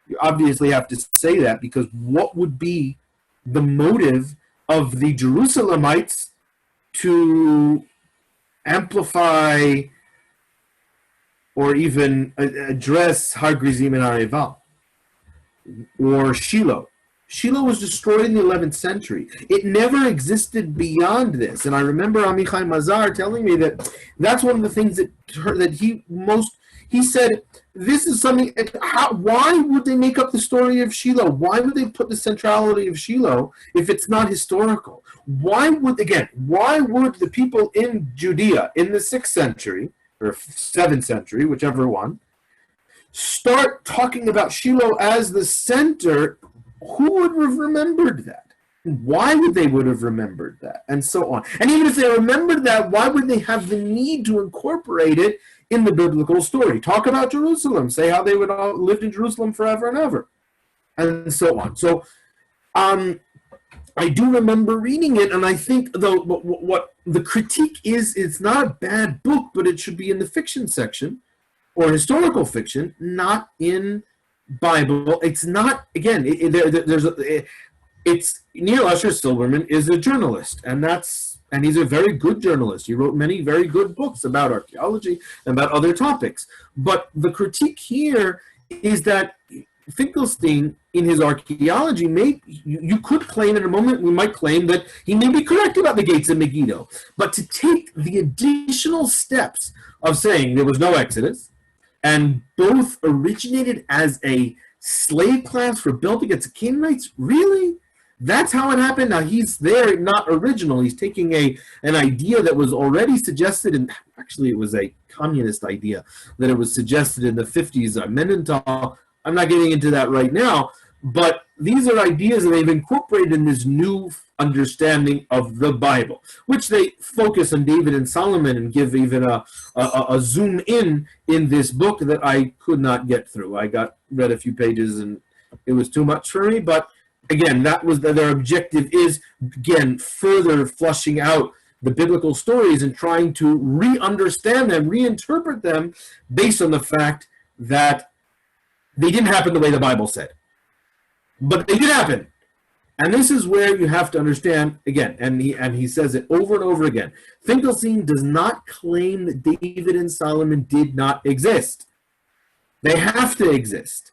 You obviously have to say that, because what would be the motive of the Jerusalemites to amplify or even address Har Gerizim and Har Eval, or Shiloh? Shiloh was destroyed in the 11th century. It never existed beyond this. And I remember Amichai Mazar telling me that that's one of the things he said, this is something, why would they make up the story of Shiloh? Why would they put the centrality of Shiloh if it's not historical? Why would the people in Judea in the 6th century, or 7th century, whichever one, start talking about Shiloh as the center? Who would have remembered that? Why would they have remembered that? And so on. And even if they remembered that, why would they have the need to incorporate it in the biblical story? Talk about Jerusalem. Say how they would all lived in Jerusalem forever and ever. And so on. So I do remember reading it, and I think, though, what the critique is, it's not a bad book, but it should be in the fiction section, or historical fiction, not in Bible. It's not, again, it's Neil Usher Silverman is a journalist, and he's a very good journalist. He wrote many very good books about archaeology and about other topics. But the critique here is that Finkelstein, in his archaeology, you could claim in a moment, we might claim that he may be correct about the gates of Megiddo. But to take the additional steps of saying there was no Exodus, and both originated as a slave class rebelled against the Canaanites, really? That's how it happened. Now he's there, not original. He's taking an idea that was already suggested, and actually it was a communist idea that it was suggested in the 50s. Mendenhall. I'm not getting into that right now, but these are ideas that they've incorporated in this new understanding of the Bible, which they focus on David and Solomon and give even a zoom in this book that I could not get through. I read a few pages and it was too much for me, but again, that was their objective, is again further flushing out the biblical stories and trying to re-understand them, reinterpret them based on the fact that they didn't happen the way the Bible said. But they did happen. And this is where you have to understand, again, and he says it over and over again, Finkelstein does not claim that David and Solomon did not exist. They have to exist.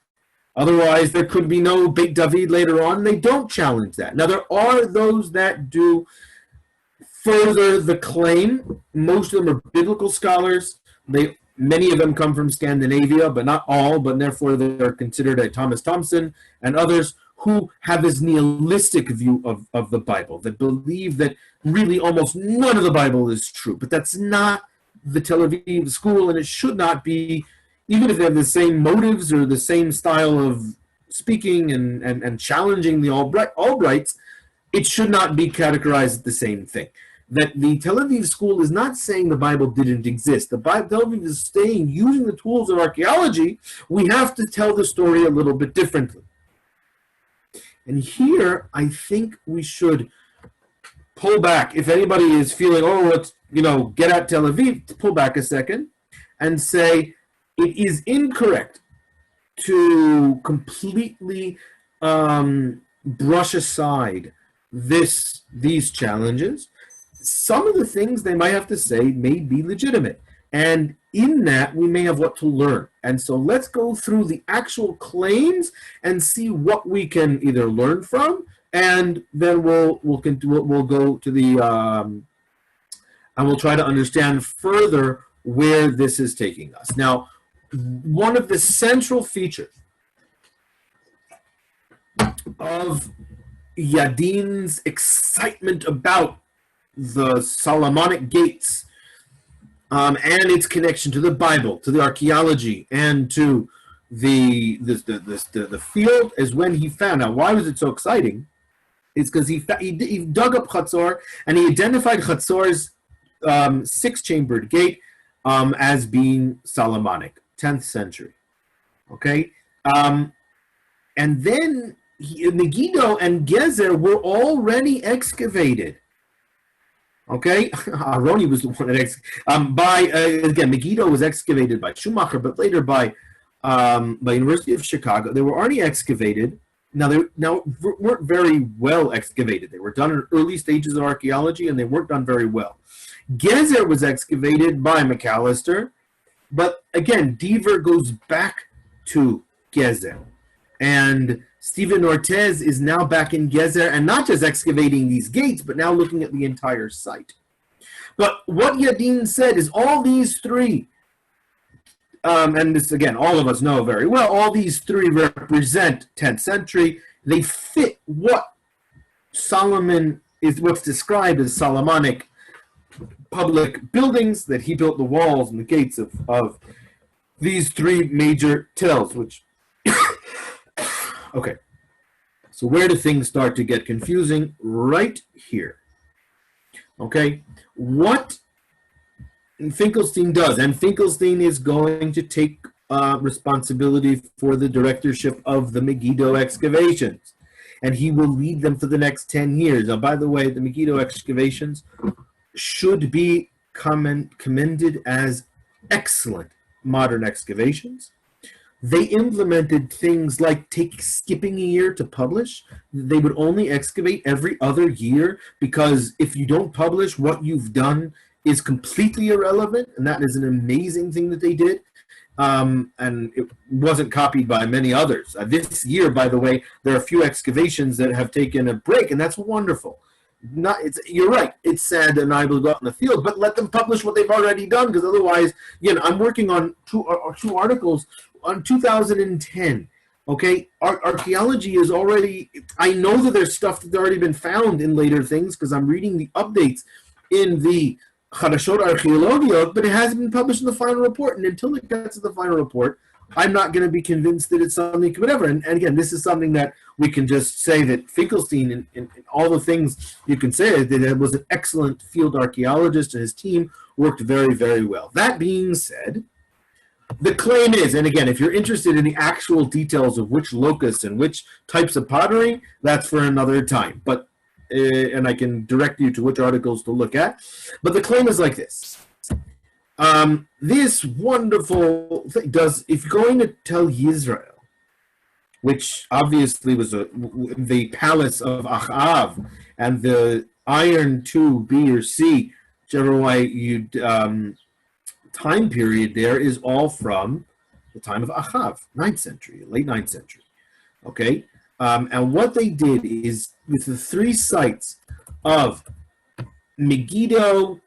Otherwise, there could be no Beit David later on. They don't challenge that. Now, there are those that do further the claim. Most of them are biblical scholars. Many of them come from Scandinavia, but not all, but therefore they're considered a Thomas Thompson and others who have this nihilistic view of the Bible, that believe that really almost none of the Bible is true. But that's not the Tel Aviv school, and it should not be, even if they have the same motives or the same style of speaking and challenging the Albrights, it should not be categorized as the same thing. That the Tel Aviv school is not saying the Bible didn't exist. Tel Aviv is saying, using the tools of archaeology, we have to tell the story a little bit differently. And here, I think we should pull back. If anybody is feeling, let's get at Tel Aviv, pull back a second and say it is incorrect to completely brush aside these challenges. Some of the things they might have to say may be legitimate. And in that, we may have what to learn. And so let's go through the actual claims and see what we can either learn from, and then we'll go to the and we'll try to understand further where this is taking us. Now, one of the central features of Yadin's excitement about the Solomonic gates and its connection to the Bible, to the archaeology, and to the field is when he found out. Why was it so exciting? It's because he dug up Chatzor and he identified Chatzor's six-chambered gate as being Solomonic, 10th century. Okay, and then Megiddo and Gezer were already excavated. Okay, Aroni was the one that again, Megiddo was excavated by Schumacher, but later by University of Chicago. They were already excavated. Now they weren't very well excavated. They were done in early stages of archaeology, and they weren't done very well. Gezer was excavated by McAllister, but again, Deaver goes back to Gezer, and Stephen Ortez is now back in Gezer, and not just excavating these gates, but now looking at the entire site. But what Yadin said is all these three, and this again, all of us know very well, all these three represent 10th century. They fit what Solomon is, what's described as Solomonic public buildings, that he built the walls and the gates of these three major tells, which okay, so where do things start to get confusing? Right here. Okay, what Finkelstein does, and Finkelstein is going to take responsibility for the directorship of the Megiddo excavations, and he will lead them for the next 10 years. Now, by the way, the Megiddo excavations should be commended as excellent modern excavations. they implemented things like skipping a year to publish. They would only excavate every other year because if you don't publish, what you've done is completely irrelevant, and that is an amazing thing that they did. And it wasn't copied by many others. This year, by the way, there are a few excavations that have taken a break, and that's wonderful. You're right. It's sad that not able to go out in the field, but let them publish what they've already done, because otherwise, again, I'm working on two articles on 2010. Okay, archaeology is already. I know that there's stuff that's already been found in later things because I'm reading the updates in the Charashot Archaeology, but it hasn't been published in the final report. And until it gets to the final report, I'm not going to be convinced that it's something, whatever. And again, this is something that we can just say that Finkelstein and all the things you can say, that it was an excellent field archaeologist and his team worked very, very well. That being said, the claim is, and again, if you're interested in the actual details of which locusts and which types of pottery, that's for another time. But and I can direct you to which articles to look at. But the claim is like this. This wonderful thing if you're going to tell Israel, which obviously was the palace of Achav and the iron 2, B or C, whichever way you time period there is all from the time of Achav, 9th century, late 9th century. Okay? And what they did is, with the 3 sites of Megiddo,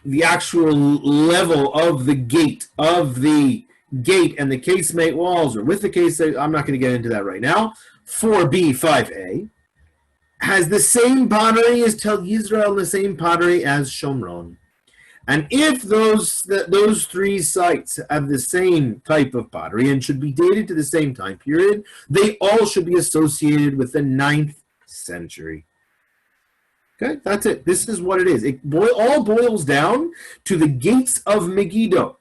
the actual level of the gate and the casemate walls, or with the casemate, I'm not going to get into that right now, 4B, 5A, has the same pottery as Tel Yisrael and the same pottery as Shomron. And if those 3 sites have the same type of pottery and should be dated to the same time period, they all should be associated with the 9th century. Okay, that's it. This is what it is. It all boils down to the gates of Megiddo,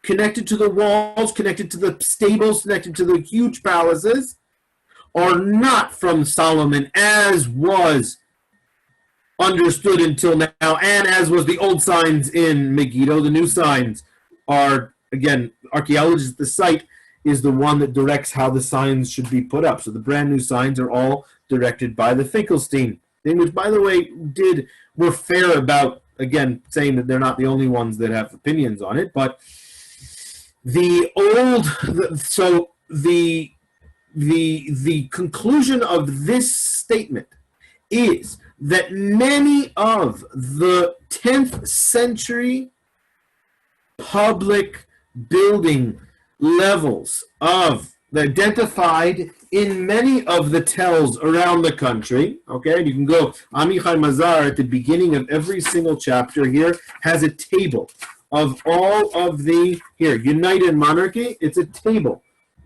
connected to the walls, connected to the stables, connected to the huge palaces, are not from Solomon, as was understood until now, and as was the old signs in Megiddo. The new signs are, again, archaeologists at the site is the one that directs how the signs should be put up. So the brand new signs are all directed by the Finkelstein thing, which, by the way, were fair about, again, saying that they're not the only ones that have opinions on it, but the conclusion of this statement is that many of the 10th century public building levels identified in many of the tells around the country, okay, you can go, Amichai Mazar at the beginning of every single chapter here has a table of all of the, United Monarchy, it's a table,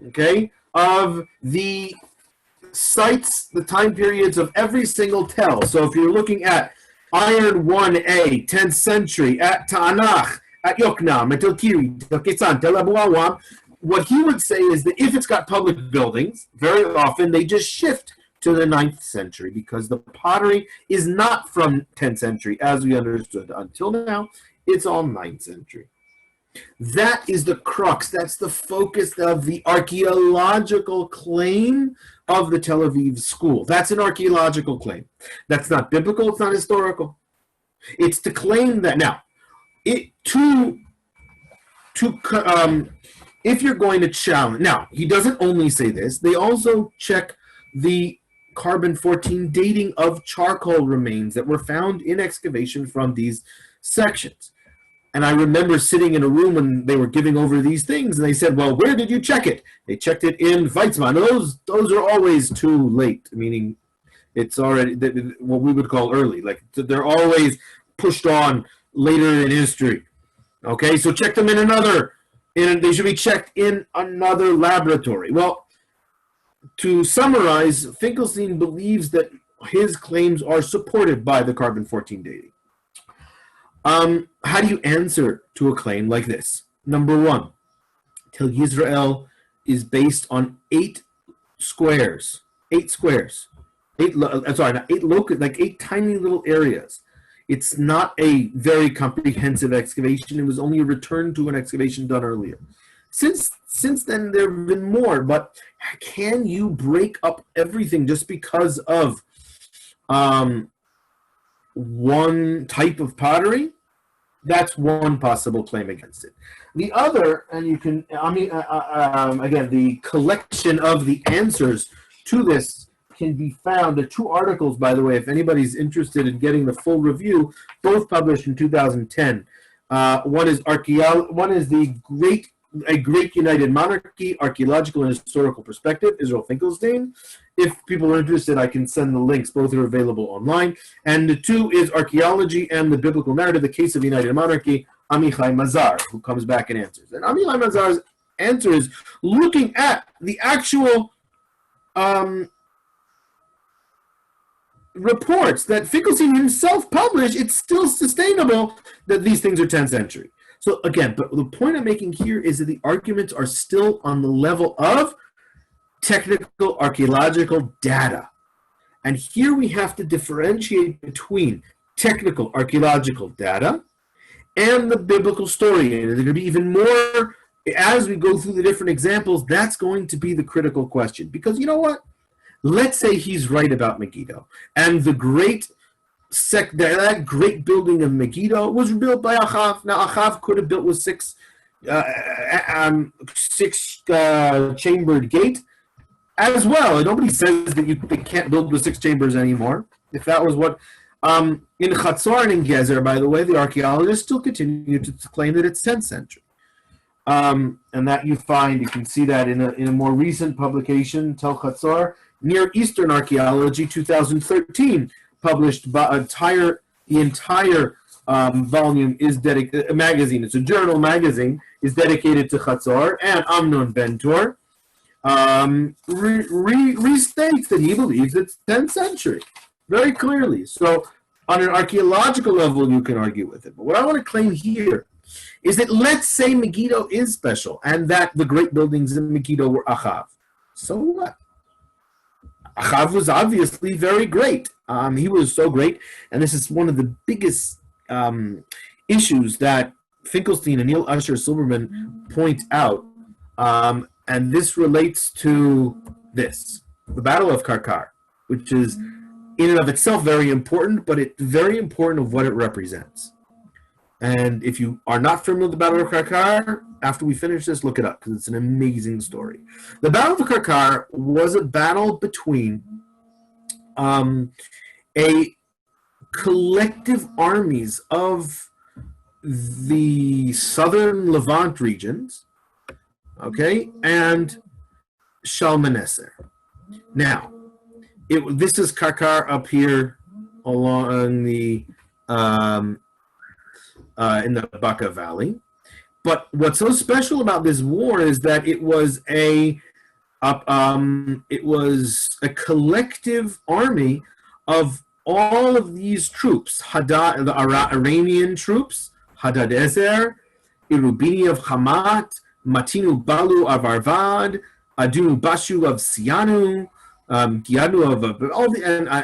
okay, of the cites the time periods of every single tell. So if you're looking at Iron 1A, 10th century, at Ta'anach, at Yoknam, at Tel Kiri, Tel Ketzan, Tel Abu Awam, what he would say is that if it's got public buildings, very often they just shift to the 9th century because the pottery is not from 10th century as we understood until now. It's all 9th century. That is the crux. That's the focus of the archaeological claim of the Tel Aviv school. That's an archaeological claim. That's not biblical. It's not historical. It's to claim that now, if you're going to challenge, now he doesn't only say this. They also check the carbon-14 dating of charcoal remains that were found in excavation from these sections. And I remember sitting in a room when they were giving over these things, and they said, well, where did you check it? They checked it in Weizmann. Those are always too late, meaning it's already what we would call early. Like, they're always pushed on later in history. Okay, so check them they should be checked in another laboratory. Well, to summarize, Finkelstein believes that his claims are supported by the carbon-14 dating. How do you answer to a claim like this? Number one, Tel Yisrael is based on 8 squares. 8 squares. 8 tiny little areas. It's not a very comprehensive excavation. It was only a return to an excavation done earlier. Since then, there have been more. But can you break up everything just because of one type of pottery? That's one possible claim against it. The other, and you can, again, the collection of the answers to this can be found. The two articles, by the way, if anybody's interested in getting the full review, both published in 2010. One is A Great United Monarchy, Archaeological and Historical Perspective, Israel Finkelstein. If people are interested, I can send the links. Both are available online. And the two is Archaeology and the Biblical Narrative, the Case of United Monarchy, Amichai Mazar, who comes back and answers. And Amichai Mazar's answer is looking at the actual reports that Finkelstein himself published. It's still sustainable that these things are 10th century. So again, but the point I'm making here is that the arguments are still on the level of technical archaeological data. And here we have to differentiate between technical archaeological data and the biblical story. And there's going to be even more, as we go through the different examples, that's going to be the critical question. Because you know what? Let's say he's right about Megiddo. And the that great building of Megiddo was built by Achav. Now, Achav could have built with six chambered gate as well. Nobody says that they can't build with 6 chambers anymore. If that was what in Chatzor and in Gezer, by the way, the archaeologists still continue to claim that it's 10th century. And that you can see that in a more recent publication, Tel Chatzor, Near Eastern Archaeology, 2013, published the entire volume is dedicated, a magazine, it's a journal magazine, is dedicated to Chatzor, and Amnon Bentor restates that he believes it's 10th century, very clearly. So on an archaeological level, you can argue with it. But what I want to claim here is that let's say Megiddo is special, and that the great buildings in Megiddo were Achav. So what? Achav was obviously very great. He was so great, and this is one of the biggest issues that Finkelstein and Neil Usher Silberman point out, and this relates to the Battle of Karkar, which is in and of itself very important, but it's very important of what it represents. And if you are not familiar with the Battle of Karkar, after we finish this, look it up, because it's an amazing story. The Battle of Karkar was a battle between a collective armies of the southern Levant regions, okay, and Shalmaneser. Now, this is Karkar up here along the in the Baca Valley. But what's so special about this war is that it was a collective army of all of these troops: the Iranian troops, Hadadezer, Irubini of Hamat, Matinu Balu of Arvad, Adunu Bashu of Sianu, Gianu of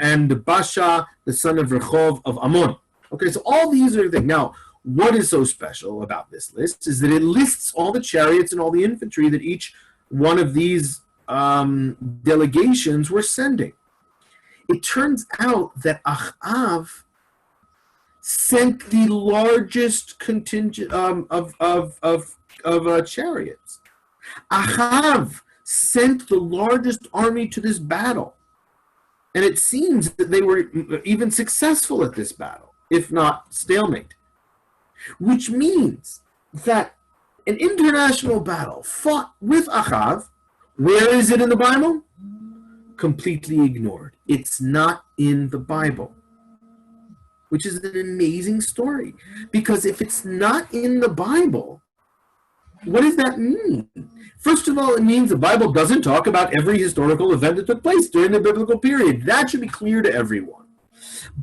and Basha, the son of Rechov of Ammon. Okay, so all these are the things. Now, what is so special about this list is that it lists all the chariots and all the infantry that each one of these delegations were sending. It turns out that Achav sent the largest contingent of chariots. Achav sent the largest army to this battle. And it seems that they were even successful at this battle, if not stalemate. Which means that an international battle fought with Achav, where is it in the Bible? Completely ignored. It's not in the Bible. Which is an amazing story. Because if it's not in the Bible, what does that mean? First of all, it means the Bible doesn't talk about every historical event that took place during the biblical period. That should be clear to everyone.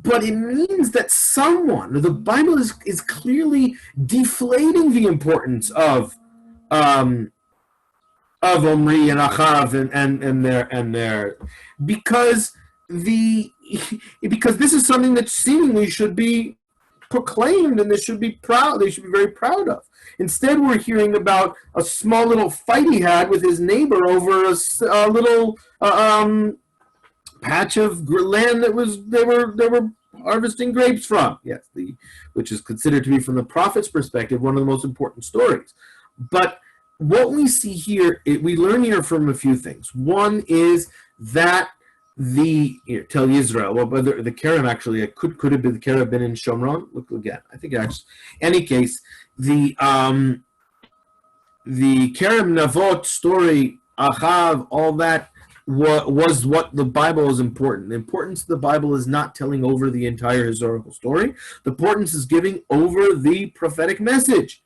But it means that the Bible is clearly deflating the importance of Omri and Achav and their because this is something that seemingly should be proclaimed, and this should be proud. They should be very proud of. Instead, we're hearing about a small little fight he had with his neighbor over a little patch of land that they were harvesting grapes from. Yes, which is considered to be, from the prophet's perspective, one of the most important stories. But what we see here, we learn here from a few things. One is that tell Israel, well, whether the Kerem actually, it could have been the Kerem been in Shomron. Look again. I think actually, any case, the Kerem Navot story, Achav, all that was what the Bible is important. The importance of the Bible is not telling over the entire historical story. The importance is giving over the prophetic message.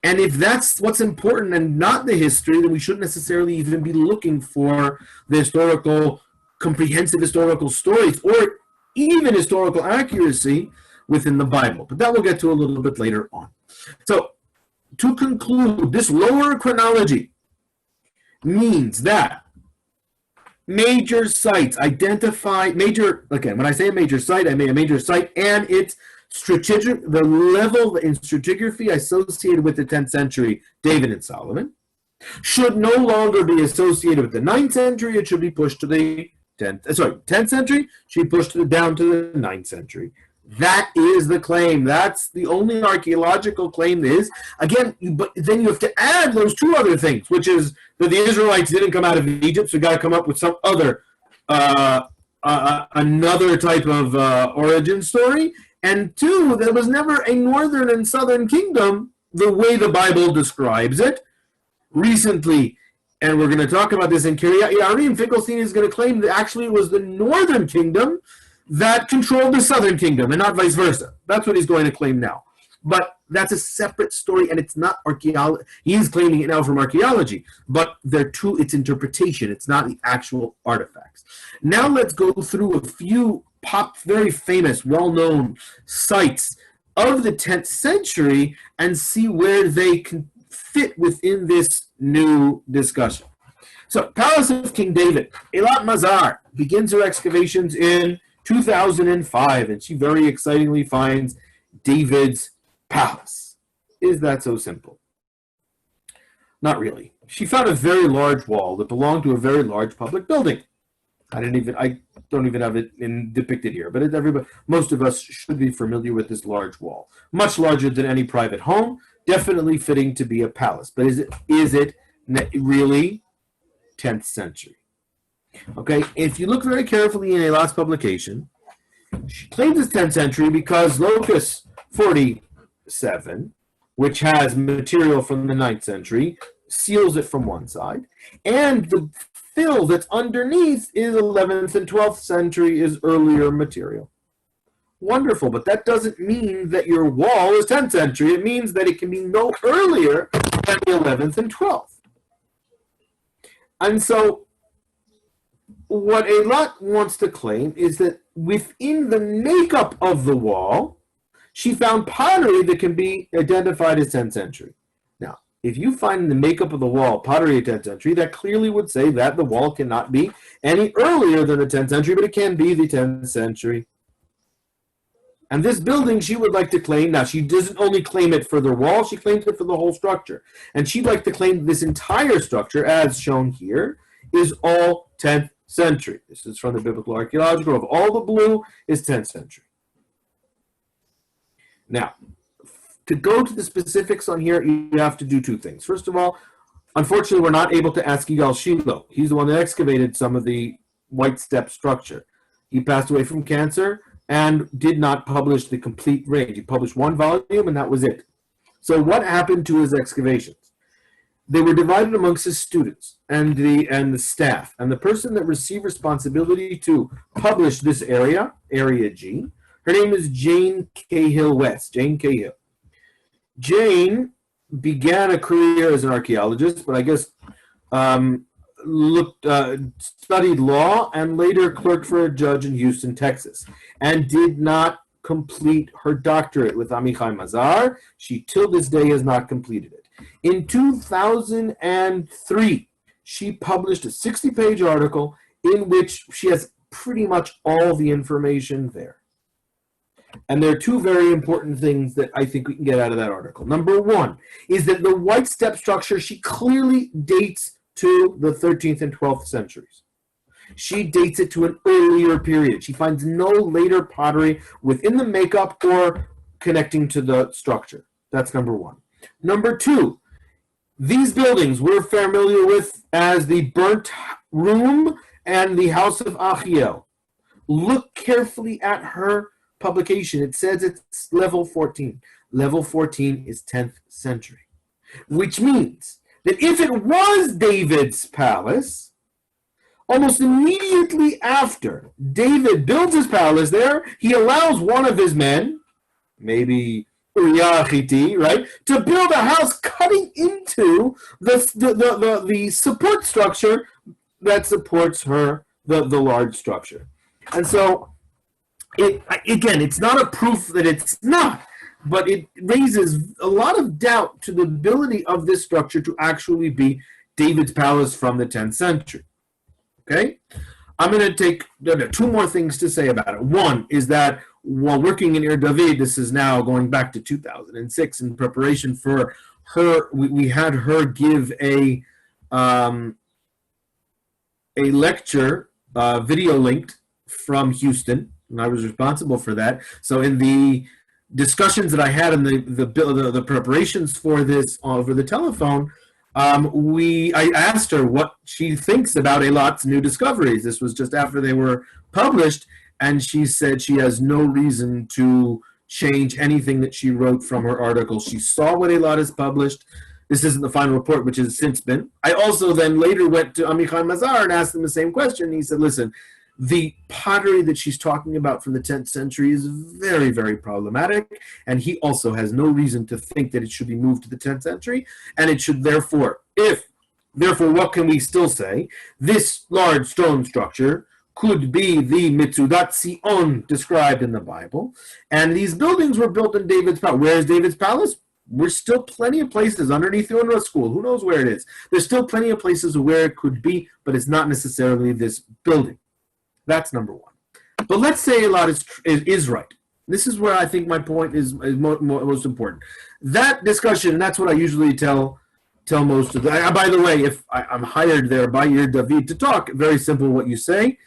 And if that's what's important and not the history, then we shouldn't necessarily even be looking for the comprehensive historical stories, or even historical accuracy within the Bible. But that we'll get to a little bit later on. So, to conclude, this lower chronology means that major sites when I say a major site, I mean a major site and its the level in stratigraphy associated with the 10th century David and Solomon should no longer be associated with the 9th century. It should be pushed to the 10th century, should be pushed down to the 9th century. That is the claim. That's the only archaeological claim there is. Again, but then you have to add those two other things, which is that the Israelites didn't come out of Egypt, so you got to come up with some other another type of origin story. And two, there was never a northern and southern kingdom the way the Bible describes it. Recently, and we're going to talk about this in Kiryat Yarim, Finkelstein is going to claim that actually it was the northern kingdom that controlled the southern kingdom and not vice versa. That's what he's going to claim now. But that's a separate story, and it's not archaeology. He's claiming it now from archaeology, but it's interpretation. It's not the actual artifacts. Now let's go through a few very famous, well-known sites of the 10th century and see where they can fit within this new discussion. So, Palace of King David. Eilat Mazar begins her excavations in 2005, and she very excitingly finds David's palace. Is that so simple? Not really. She found a very large wall that belonged to a very large public building. I don't even have it depicted here, but most of us should be familiar with this large wall. Much larger than any private home, definitely fitting to be a palace. But is it really 10th century? Okay, if you look very carefully in Eilat's publication, she claims it's 10th century because Locus 47, which has material from the 9th century, seals it from one side, and the fill that's underneath is 11th and 12th century, is earlier material. Wonderful, but that doesn't mean that your wall is 10th century. It means that it can be no earlier than the 11th and 12th. And so what Eilat wants to claim is that within the makeup of the wall, she found pottery that can be identified as 10th century. Now, if you find in the makeup of the wall pottery at 10th century, that clearly would say that the wall cannot be any earlier than the 10th century, but it can be the 10th century. And this building she would like to claim, now she doesn't only claim it for the wall, she claims it for the whole structure. And she'd like to claim this entire structure, as shown here, is all 10th century. This is from the Biblical Archaeological. Of all the blue is 10th century. Now, to go to the specifics on here, you have to do two things. First of all, unfortunately, we're not able to ask Yigal Shiloh. He's the one that excavated some of the White Step structure. He passed away from cancer and did not publish the complete range. He published one volume, and that was it. So what happened to his excavations? They were divided amongst his students and the staff. And the person that received responsibility to publish this area G, her name is Jane Cahill West. Jane Cahill. Jane began a career as an archaeologist, but I guess studied law and later clerked for a judge in Houston, Texas, and did not complete her doctorate with Amichai Mazar. She, till this day, has not completed it. In 2003, she published a 60-page article in which she has pretty much all the information there. And there are two very important things that I think we can get out of that article. Number one is that the white step structure, she clearly dates to the 13th and 12th centuries. She dates it to an earlier period. She finds no later pottery within the makeup or connecting to the structure. That's number one. Number two, these buildings we're familiar with as the burnt room and the house of Archaeology. Look carefully at her publication. It says it's level 14. Level 14 is 10th century, which means that if it was David's palace, almost immediately after David builds his palace there, he allows one of his men, maybe Uriah Hittite, right, to build a house cutting into the support structure that supports her, the large structure. And so, it's not a proof that it's not, but it raises a lot of doubt to the ability of this structure to actually be David's palace from the 10th century. Okay? I'm going to take two more things to say about it. One is that while working in Ir David, this is now going back to 2006 in preparation for her, we had her give a lecture, video linked from Houston, and I was responsible for that. So in the discussions that I had in the preparations for this over the telephone, I asked her what she thinks about Eilat's new discoveries. This was just after they were published, and she said she has no reason to change anything that she wrote from her article. She saw what Eilat has published. This isn't the final report, which has since been. I also then later went to Amichai Mazar and asked him the same question. He said, listen, the pottery that she's talking about from the 10th century is very, very problematic, and he also has no reason to think that it should be moved to the 10th century, and it should therefore, what can we still say? This large stone structure could be the Mitzudat Sion described in the Bible, and these buildings were built in David's palace. Where is David's palace? There's still plenty of places underneath the UNRWA school. Who knows where it is? There's still plenty of places where it could be, but it's not necessarily this building. That's number one. But let's say Eilat is right. This is where I think my point is most important. That discussion, that's what I usually tell most of them. By the way, if I'm hired there by Ir David to talk, very simple, what you say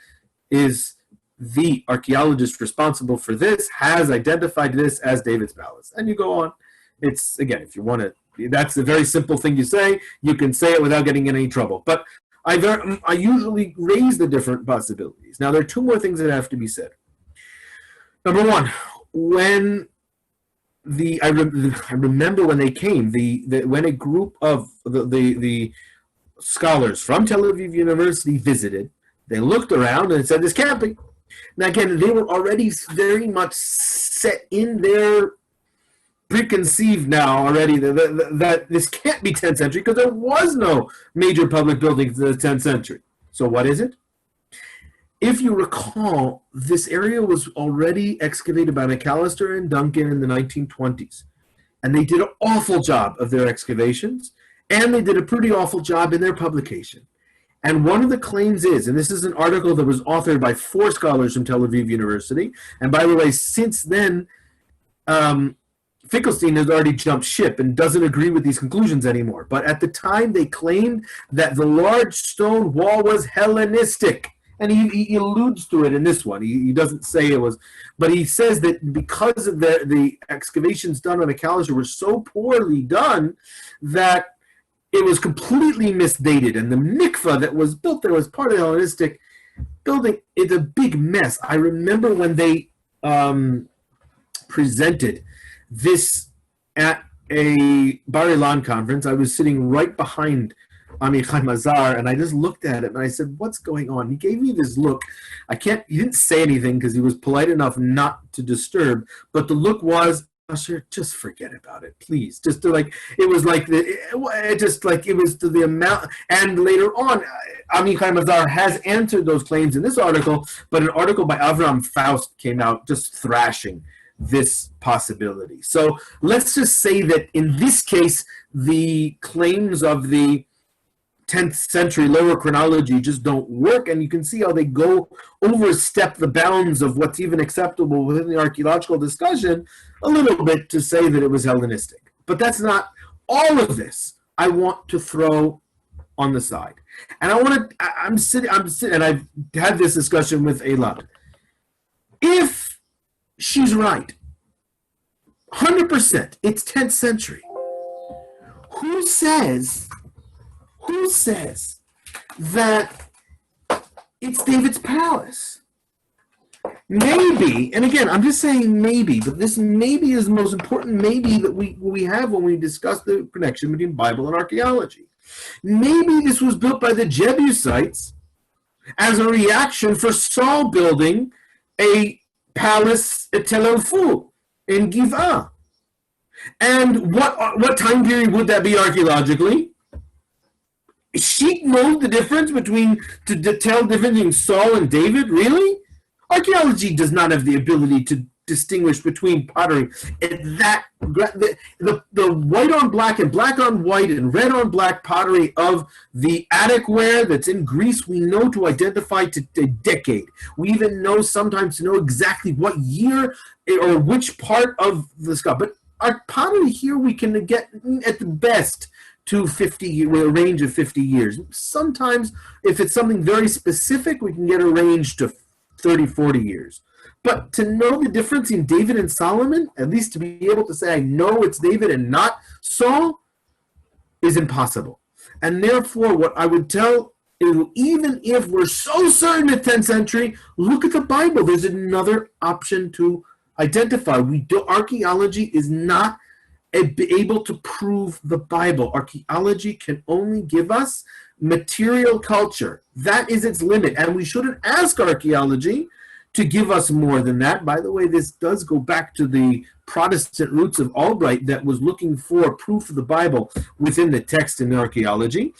is the archaeologist responsible for this has identified this as David's palace. And you go on. It's, again, if you want to, that's a very simple thing you say. You can say it without getting in any trouble. But I usually raise the different possibilities. Now, there are two more things that have to be said. Number one, when I remember when they came, when a group of the scholars from Tel Aviv University visited, they looked around and said, this can't be. Now, again, they were already very much set in their preconceived now already that this can't be 10th century because there was no major public buildings in the 10th century. So what is it? If you recall, this area was already excavated by McAllister and Duncan in the 1920s. And they did an awful job of their excavations, and they did a pretty awful job in their publication. And one of the claims is, and this is an article that was authored by 4 scholars from Tel Aviv University, and by the way, since then, Finkelstein has already jumped ship and doesn't agree with these conclusions anymore. But at the time, they claimed that the large stone wall was Hellenistic. And he alludes to it in this one. He doesn't say it was, but he says that because of the excavations done on McAllister were so poorly done that it was completely misdated. And the mikveh that was built there was part of the Hellenistic building. It's a big mess. I remember when they presented this at a Bar Ilan conference. I was sitting right behind Amichai Mazar, and I just looked at him and I said, what's going on? He gave me this look. He didn't say anything because he was polite enough not to disturb, but the look was, Usher, just forget about it, please. Just to it was to the amount. And later on, Amichai Mazar has answered those claims in this article, but an article by Avram Faust came out just thrashing this possibility. So let's just say that in this case, the claims of the 10th century lower chronology just don't work, and you can see how they go overstep the bounds of what's even acceptable within the archaeological discussion a little bit to say that it was Hellenistic. But that's not all of this. I want to throw on the side. And I'm sitting, and I've had this discussion with Eilat. If she's right, 100%, it's 10th century. Who says that it's David's palace? Maybe, and again, I'm just saying maybe, but this maybe is the most important maybe that we have when we discuss the connection between Bible and archaeology. Maybe this was built by the Jebusites as a reaction for Saul building a palace at Tel Elful in Giv'ah. And what time period would that be archaeologically? She knows the difference between, to tell the difference between Saul and David, really? Archaeology does not have the ability to distinguish between pottery. The white on black and black on white and red on black pottery of the attic ware that's in Greece, we know to identify to a decade. We even know sometimes to know exactly what year or which part of the sculpture. But our pottery here, we can get at the best to 50, with a range of 50 years. Sometimes, if it's something very specific, we can get a range to 30, 40 years. But to know the difference in David and Solomon, at least to be able to say, I know it's David and not Saul, is impossible. And therefore, what I would tell is, even if we're so certain at 10th century, look at the Bible. There's another option to identify. Archaeology is not able to prove the Bible. Archaeology can only give us material culture. That is its limit, and we shouldn't ask archaeology to give us more than that. By the way, this does go back to the Protestant roots of Albright that was looking for proof of the Bible within the text in archaeology,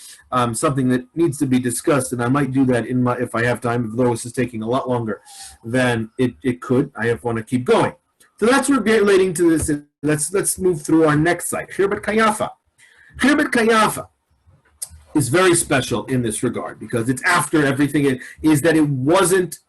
something that needs to be discussed, and I might do that if I have time, though this is taking a lot longer than it could. I want to keep going. So that's relating to this. Let's move through our next site. Khirbet Kayafa. Khirbet Kayafa is very special in this regard because it's after everything. Is that it wasn't,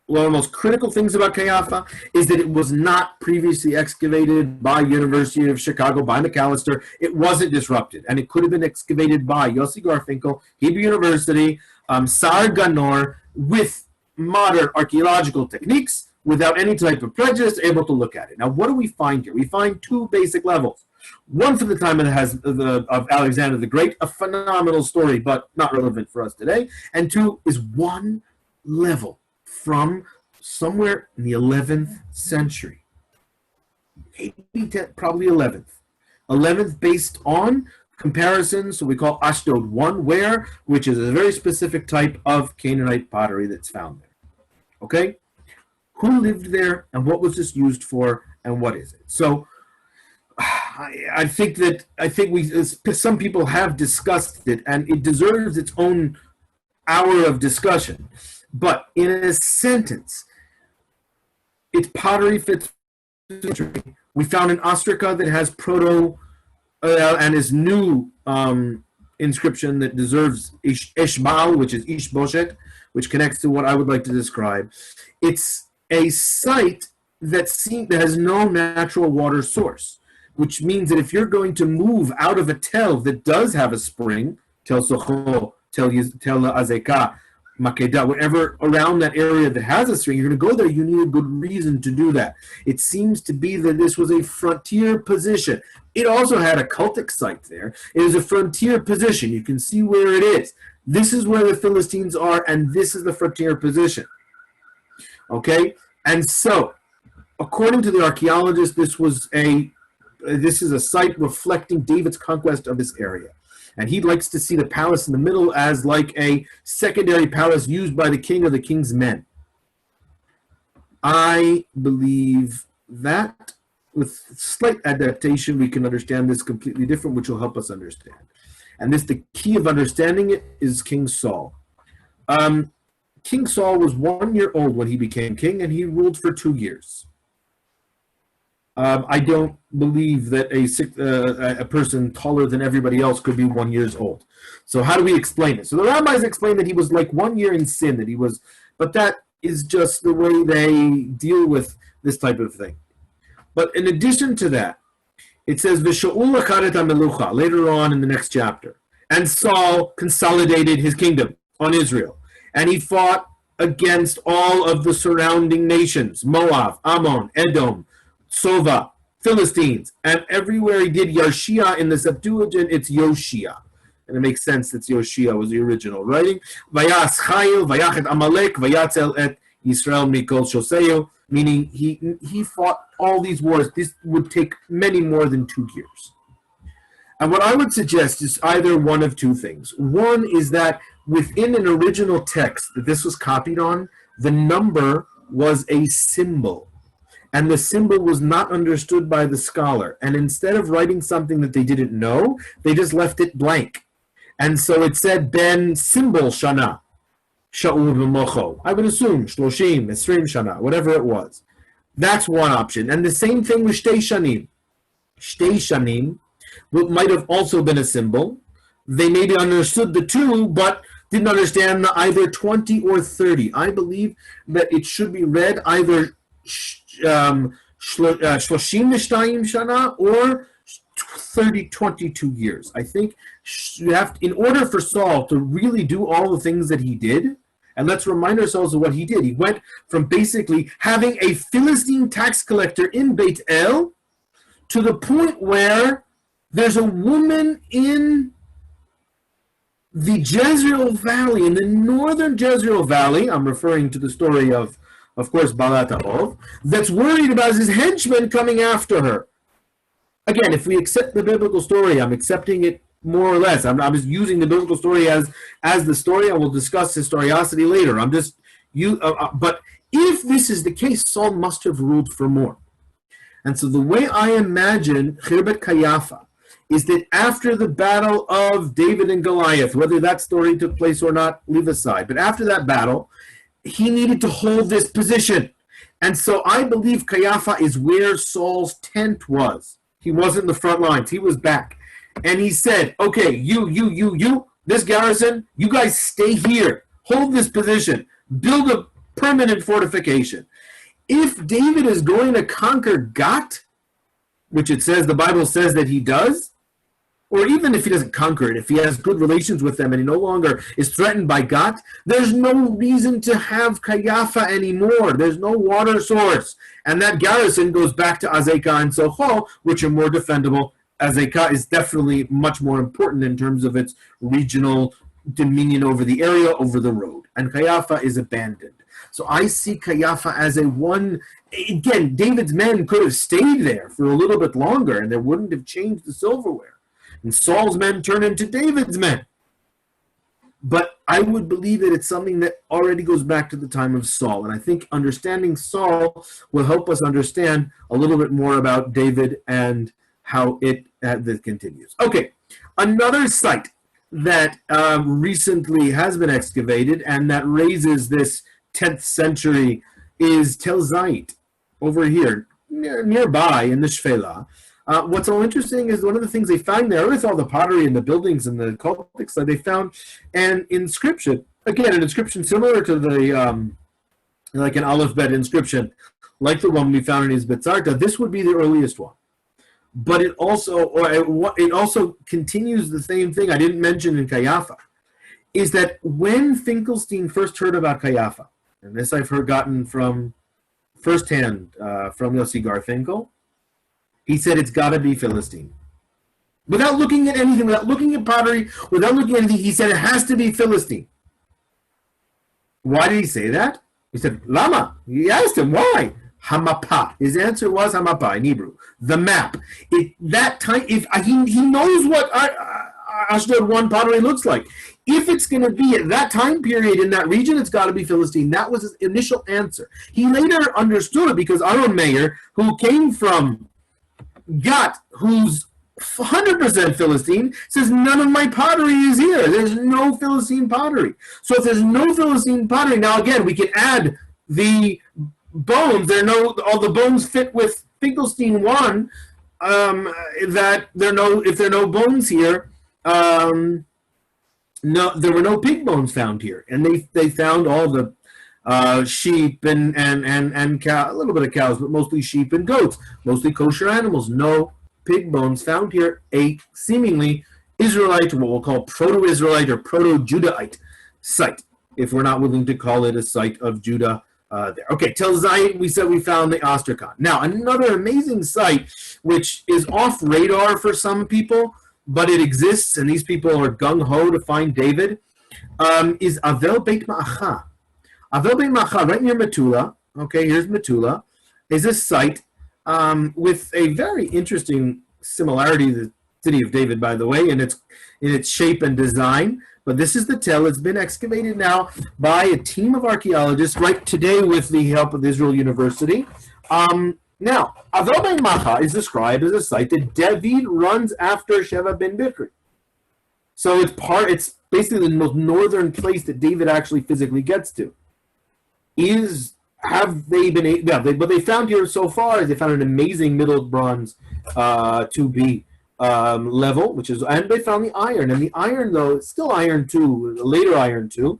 one of the most critical things about Kayafa is that it was not previously excavated by University of Chicago, by McAllister. It wasn't disrupted, and it could have been excavated by Yossi Garfinkel, Hebrew University, Sar Ganor, with modern archaeological techniques, without any type of prejudice, able to look at it. Now, what do we find here? We find two basic levels. One from the time of Alexander the Great, a phenomenal story, but not relevant for us today. And two is one level from somewhere in the 11th century. Maybe probably 11th. 11th based on comparisons, so we call Ashdod 1 ware, which is a very specific type of Canaanite pottery that's found there. Okay? Who lived there, and what was this used for, and what is it? So I think some people have discussed it, and it deserves its own hour of discussion. But in a sentence, its pottery fits. We found an ostraca that has proto and is new inscription that deserves Eshbal, which is Ishboshet, which connects to what I would like to describe. It's a site that has no natural water source, which means that if you're going to move out of a tel that does have a spring, Tel Socho, Tel Azeka, Makeda, whatever around that area that has a spring, you're going to go there, you need a good reason to do that. It seems to be that this was a frontier position. It also had a cultic site there. It is a frontier position. You can see where it is. This is where the Philistines are, and this is the frontier position. Okay? And so, according to the archaeologists, this is a site reflecting David's conquest of this area. And he likes to see the palace in the middle as like a secondary palace used by the king or the king's men. I believe that with slight adaptation, we can understand this completely different, which will help us understand. And the key of understanding it is King Saul. King Saul was 1 year old when he became king, and he ruled for 2 years. I don't believe that a person taller than everybody else could be 1 year old. So how do we explain it? So the rabbis explain that he was like 1 year in sin, that he was, but that is just the way they deal with this type of thing. But in addition to that, it says V'Shaul lakaret hamelucha later on in the next chapter, and Saul consolidated his kingdom on Israel, and he fought against all of the surrounding nations: Moab, Ammon, Edom, Sova, Philistines, and everywhere he did Yarshia. In the Septuagint, it's Yoshia. And it makes sense that Yoshia was the original writing. Vayas Chayil, Vayachet Amalek, Vayatzel et Yisrael Mikol Shoseu, meaning he fought all these wars. This would take many more than 2 years. And what I would suggest is either one of two things. One is that within an original text that this was copied on, the number was a symbol. And the symbol was not understood by the scholar. And instead of writing something that they didn't know, they just left it blank. And so it said Ben symbol Shana, Sha'ul b'mocho. I would assume Shloshim, Esrim Shana, whatever it was. That's one option. And the same thing with Shtei Shanim. Shtei Shanim might have also been a symbol. They maybe understood the two, but didn't understand the either 20 or 30. I believe that it should be read either Shloshim Nishtayim Shana or 22 years. I think you have to, in order for Saul to really do all the things that he did, and let's remind ourselves of what he did. He went from basically having a Philistine tax collector in Beit El to the point where there's a woman in the Jezreel Valley, in the northern Jezreel Valley, I'm referring to the story of course, Balat Ha'ov, that's worried about his henchmen coming after her. Again, if we accept the biblical story, I'm accepting it more or less. I'm just using the biblical story as the story. I will discuss historicity later. But if this is the case, Saul must have ruled for more. And so the way I imagine Khirbet Kayafa is that after the battle of David and Goliath, whether that story took place or not, leave aside. But after that battle, he needed to hold this position. And so I believe Kayafa is where Saul's tent was. He wasn't in the front lines. He was back. And he said, okay, you, this garrison, you guys stay here. Hold this position. Build a permanent fortification. If David is going to conquer Gat, which the Bible says that he does, or even if he doesn't conquer it, if he has good relations with them and he no longer is threatened by Gat, there's no reason to have Kayafa anymore. There's no water source. And that garrison goes back to Azekah and Socho, which are more defendable. Azekah is definitely much more important in terms of its regional dominion over the area, over the road. And Kayafa is abandoned. So I see Kayafa as again, David's men could have stayed there for a little bit longer and they wouldn't have changed the silverware. And Saul's men turn into David's men. But I would believe that it's something that already goes back to the time of Saul. And I think understanding Saul will help us understand a little bit more about David and how that continues. Okay, another site that recently has been excavated and that raises this 10th century is Tel Zait over here, nearby in the Shfela. What's so interesting is one of the things they found there with all the pottery and the buildings and the cultic site, they found an inscription. Again, an inscription similar to the like an Aleph Bet inscription, like the one we found in Izbetzarta. This would be the earliest one. But it also continues the same thing I didn't mention in Kayafa, is that when Finkelstein first heard about Kayafa, and this I've gotten from firsthand from Yossi Garfinkel, he said it's got to be Philistine. Without looking at anything, without looking at pottery, without looking at anything, he said it has to be Philistine. Why did he say that? He said, Lama. He asked him, why? Hamapa. His answer was Hamapa in Hebrew. The map. That time, if he knows what Ashdod 1 pottery looks like. If it's going to be at that time period in that region, it's got to be Philistine. That was his initial answer. He later understood it because Aaron Meir, who came from Gat, who's 100% Philistine, says none of my pottery is here. There's no Philistine pottery. So if there's no Philistine pottery, now again, we can add the bones. All the bones fit with Finkelstein won that if there are no bones here, no, there were no pig bones found here, and they found all the sheep and cow, a little bit of cows, but mostly sheep and goats, mostly kosher animals. No pig bones found here. A seemingly Israelite, what we'll call proto-Israelite or proto-Judahite site, if we're not willing to call it a site of Judah. There. Okay, Tel Zion, we said we found the Ostracon. Now, another amazing site, which is off radar for some people, but it exists, and these people are gung-ho to find David, is Avel Beit Ma'acha. Avel Beit Ma'acha, right near Metula, okay, here's Metula, is a site with a very interesting similarity to the city of David, by the way, in its shape and design. But this is the tell. It's been excavated now by a team of archaeologists right today with the help of Israel University. Now, Avel Beit Ma'acha is described as a site that David runs after Sheva ben Bikri. So it's basically the most northern place that David actually physically gets to. What they found here so far is they found an amazing Middle Bronze 2B level, and they found the iron. And the iron, though, it's still iron 2, later iron 2,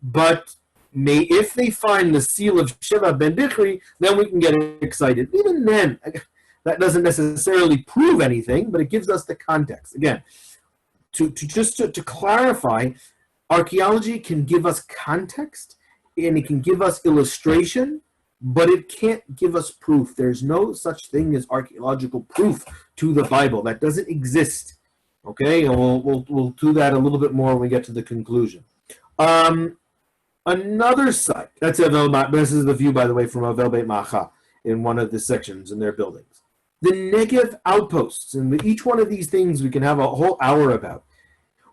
but if they find the seal of Sheva ben Bikri, then we can get excited. Even then, that doesn't necessarily prove anything, but it gives us the context. Again, to clarify, archaeology can give us context, and it can give us illustration, but it can't give us proof. There's no such thing as archaeological proof to the Bible. That doesn't exist. Okay, and we'll do that a little bit more when we get to the conclusion. Another site. This is the view, by the way, from Avel Beit Ma'acha in one of the sections in their buildings. The Negev outposts, and each one of these things we can have a whole hour about.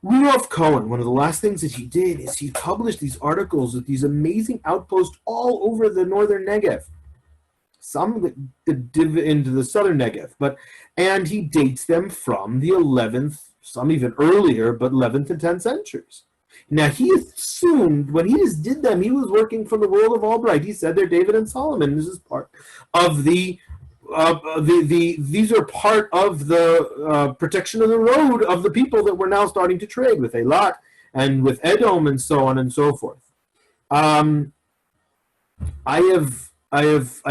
Rudolf Cohen, one of the last things that he did is he published these articles with these amazing outposts all over the northern Negev. Some that div into the southern Negev, and he dates them from the 11th, some even earlier, but 11th and 10th centuries. Now, he assumed when he just did them, he was working from the world of Albright. He said they're David and Solomon. This is part of these are part of the protection of the road of the people that we're now starting to trade with Eilat and with Edom and so on and so forth. I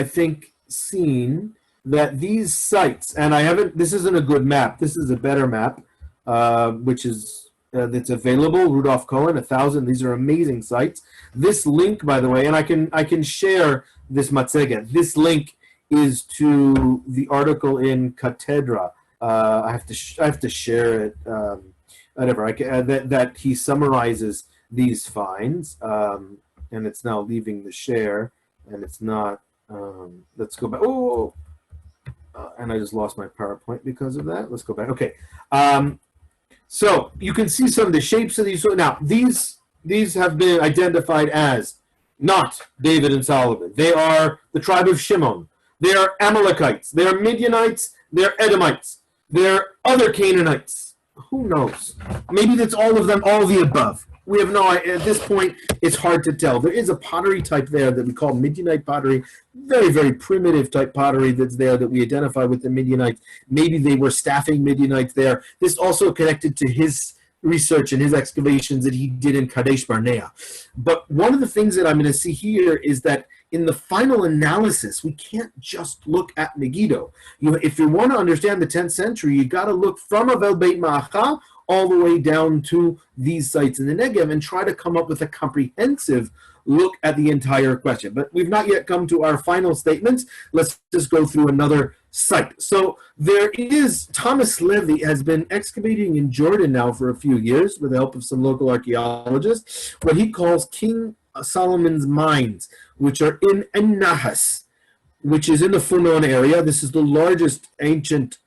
think, seen that these sites, and this isn't a good map. This is a better map, which is that's available. Rudolf Cohen, 1,000. These are amazing sites. This link, by the way, and I can share this matzega. This link is to the article in Cathedra. I have to share it. Whatever. That he summarizes these finds, and it's now leaving the share, and it's not. Let's go back. And I just lost my PowerPoint because of that. Let's go back. Okay. So you can see some of the shapes of these. So now these have been identified as not David and Solomon. They are the tribe of Shimon. They are Amalekites. They are Midianites. They are Edomites. They are other Canaanites. Who knows? Maybe that's all of them, all of the above. We have no idea. At this point, it's hard to tell. There is a pottery type there that we call Midianite pottery, very, very primitive type pottery that's there that we identify with the Midianites. Maybe they were staffing Midianites there. This also connected to his research and his excavations that he did in Kadesh Barnea. But one of the things that I'm going to see here is that in the final analysis, we can't just look at Megiddo. If you want to understand the 10th century, you got to look from Avel Beit Ma'acha all the way down to these sites in the Negev and try to come up with a comprehensive look at the entire question. But we've not yet come to our final statements. Let's just go through another site. So there is, Thomas Levy has been excavating in Jordan now for a few years with the help of some local archaeologists, what he calls King Solomon's mines, which are in En-Nahas, which is in the Funon area. This is the largest ancient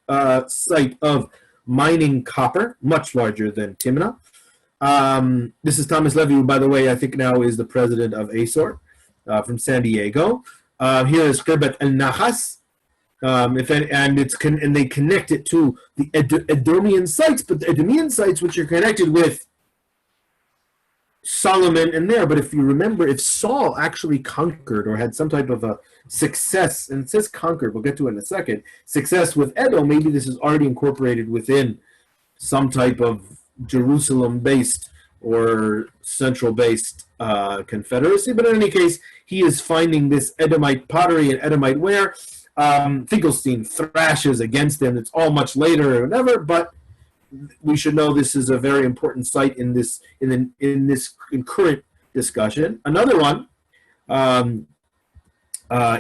site of mining copper, much larger than Timna. This is Thomas Levy, who, by the way, I think now is the president of ASOR from San Diego. Here is Khirbet el-Nahas, and they connect it to the Edomian sites, but the Edomian sites, which are connected with Solomon in there. But if you remember, if Saul actually conquered or had some type of a success, and it says conquered, we'll get to it in a second, success with Edom, maybe this is already incorporated within some type of Jerusalem-based or central-based confederacy. But in any case, he is finding this Edomite pottery and Edomite ware. Finkelstein thrashes against him. It's all much later or whatever, but we should know this is a very important site in this in current discussion. Another one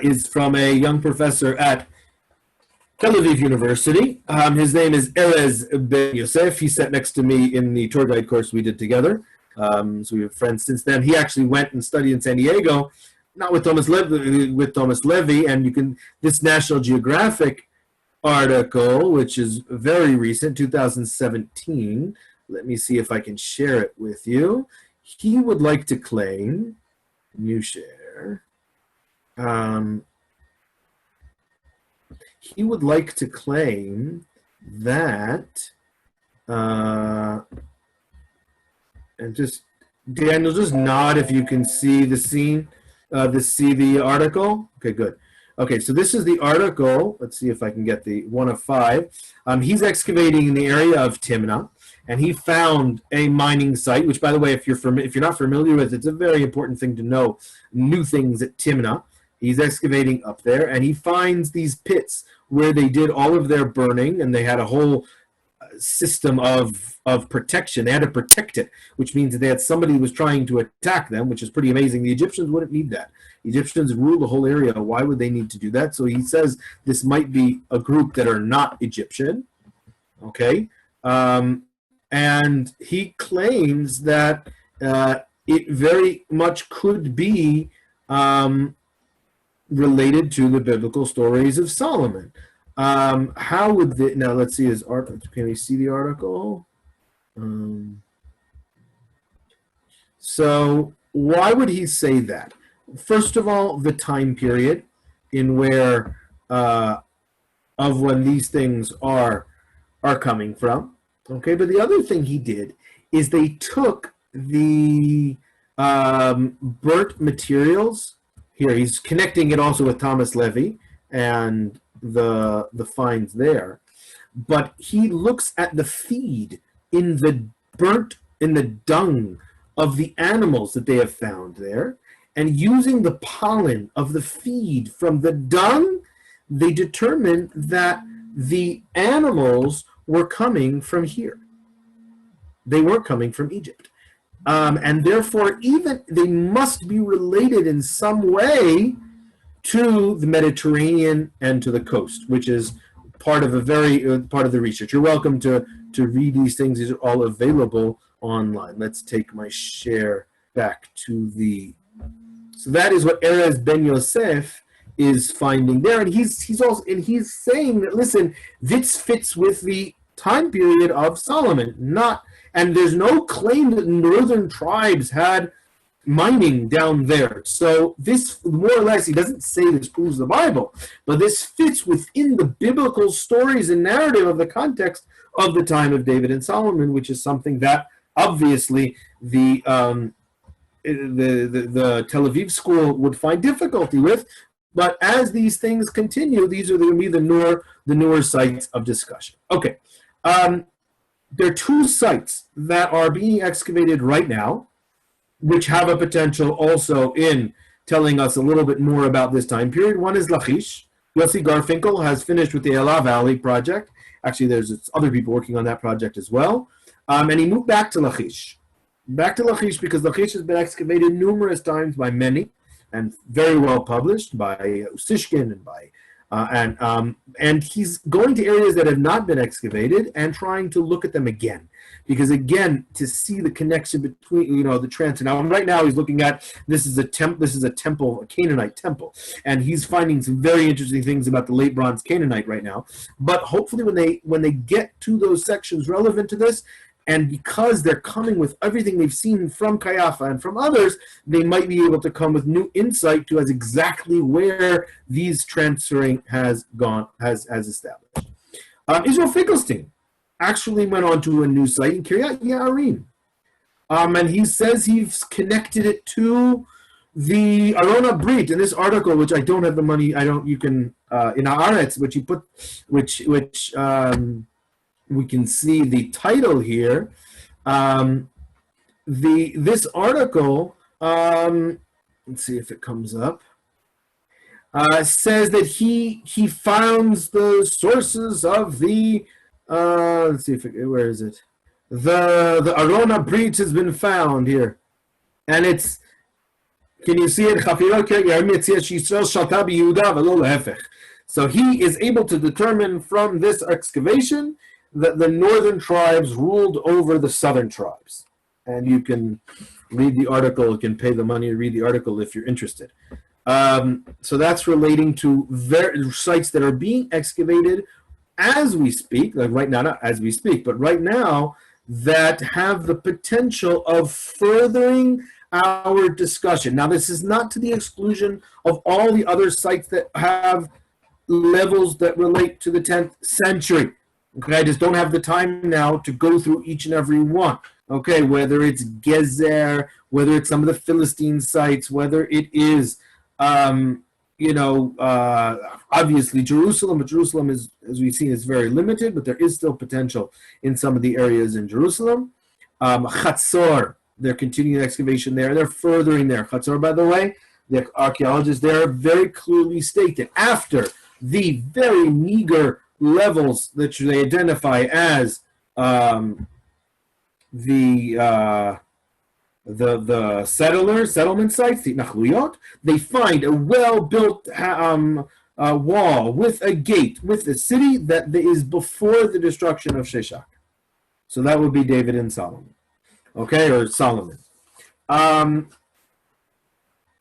is from a young professor at Tel Aviv University. His name is Erez Ben Yosef. He sat next to me in the tour guide course we did together. So we have friends since then. He actually went and studied in San Diego, not with Thomas Levy, and you can, this National Geographic article, which is very recent, 2017. Let me see if I can share it with you. He would like to claim, new share, he would like to claim that, and just, Daniel, just nod if you can see the scene, see the article. Okay, good. Okay, so this is the article. Let's see if I can get the one of five. He's excavating in the area of Timnah, and he found a mining site, which, by the way, if you're not familiar with it, it's a very important thing to know, new things at Timnah. He's excavating up there, and he finds these pits where they did all of their burning, and they had a whole system of protection. They had to protect it, which means that they had somebody who was trying to attack them, which is pretty amazing. The Egyptians wouldn't need that. Egyptians rule the whole area. Why would they need to do that? So he says this might be a group that are not Egyptian. Okay. And he claims that it very much could be related to the biblical stories of Solomon. How would the, now let's see his article. Can we see the article? So why would he say that? First of all, the time period in where of when these things are coming from. Okay, but the other thing he did is they took the burnt materials. Here he's connecting it also with Thomas Levy and the finds there, but he looks at the feed in the dung of the animals that they have found there, and using the pollen of the feed from the dung, they determined that the animals were coming from here. They weren't coming from Egypt. And therefore, even they must be related in some way to the Mediterranean and to the coast, which is part of part of the research. You're welcome to read these things. These are all available online. Let's take my share back to the. So that is what Erez Ben Yosef is finding there, and he's saying that, listen, this fits with the time period of Solomon, and there's no claim that northern tribes had mining down there. So this, more or less, he doesn't say this proves the Bible, but this fits within the biblical stories and narrative of the context of the time of David and Solomon, which is something that obviously the Tel Aviv school would find difficulty with. But as these things continue, these are going to be the newer sites of discussion. Okay. There are two sites that are being excavated right now, which have a potential also in telling us a little bit more about this time period. One is Lachish. Yossi Garfinkel has finished with the Elah Valley project. Actually, there's other people working on that project as well. And he moved back to Lachish. Back to Lachish because Lachish has been excavated numerous times by many and very well published by Usishkin and by and he's going to areas that have not been excavated and trying to look at them again, because again, to see the connection between the transit. Now, right now, he's looking at this is a temple, a Canaanite temple, and he's finding some very interesting things about the late Bronze Canaanite right now. But hopefully, when they get to those sections relevant to this, and because they're coming with everything they've seen from Kayafa and from others, they might be able to come with new insight to as exactly where these transferring has established. Israel Finkelstein actually went on to a new site in Kiryat Yearim. And he says he's connected it to the Arona Brit in this article, which I don't have the money. I don't. You can in Haaretz, which you put, which we can see the title here. This article. Let's see if it comes up. Says that he founds the sources of the. Let's see if where is it? The Arona Brit has been found here, and it's. Can you see it? So he is able to determine from this excavation that the northern tribes ruled over the southern tribes. And you can read the article, you can pay the money to read the article if you're interested. So that's relating to sites that are being excavated as we speak, like right now, not as we speak, but right now, that have the potential of furthering our discussion. Now, this is not to the exclusion of all the other sites that have levels that relate to the 10th century. Okay, I just don't have the time now to go through each and every one. Okay, whether it's Gezer, whether it's some of the Philistine sites, whether it is, obviously Jerusalem, but Jerusalem is, as we've seen, is very limited, but there is still potential in some of the areas in Jerusalem. Chatzor, they're continuing excavation there. They're furthering there. Chatzor, by the way, the archaeologists there very clearly state that after the very meager levels that they identify as the settlement sites, the nachluyot, they find a well-built wall with a gate, with a city that is before the destruction of Sheshach. So that would be David and Solomon. Okay, or Solomon.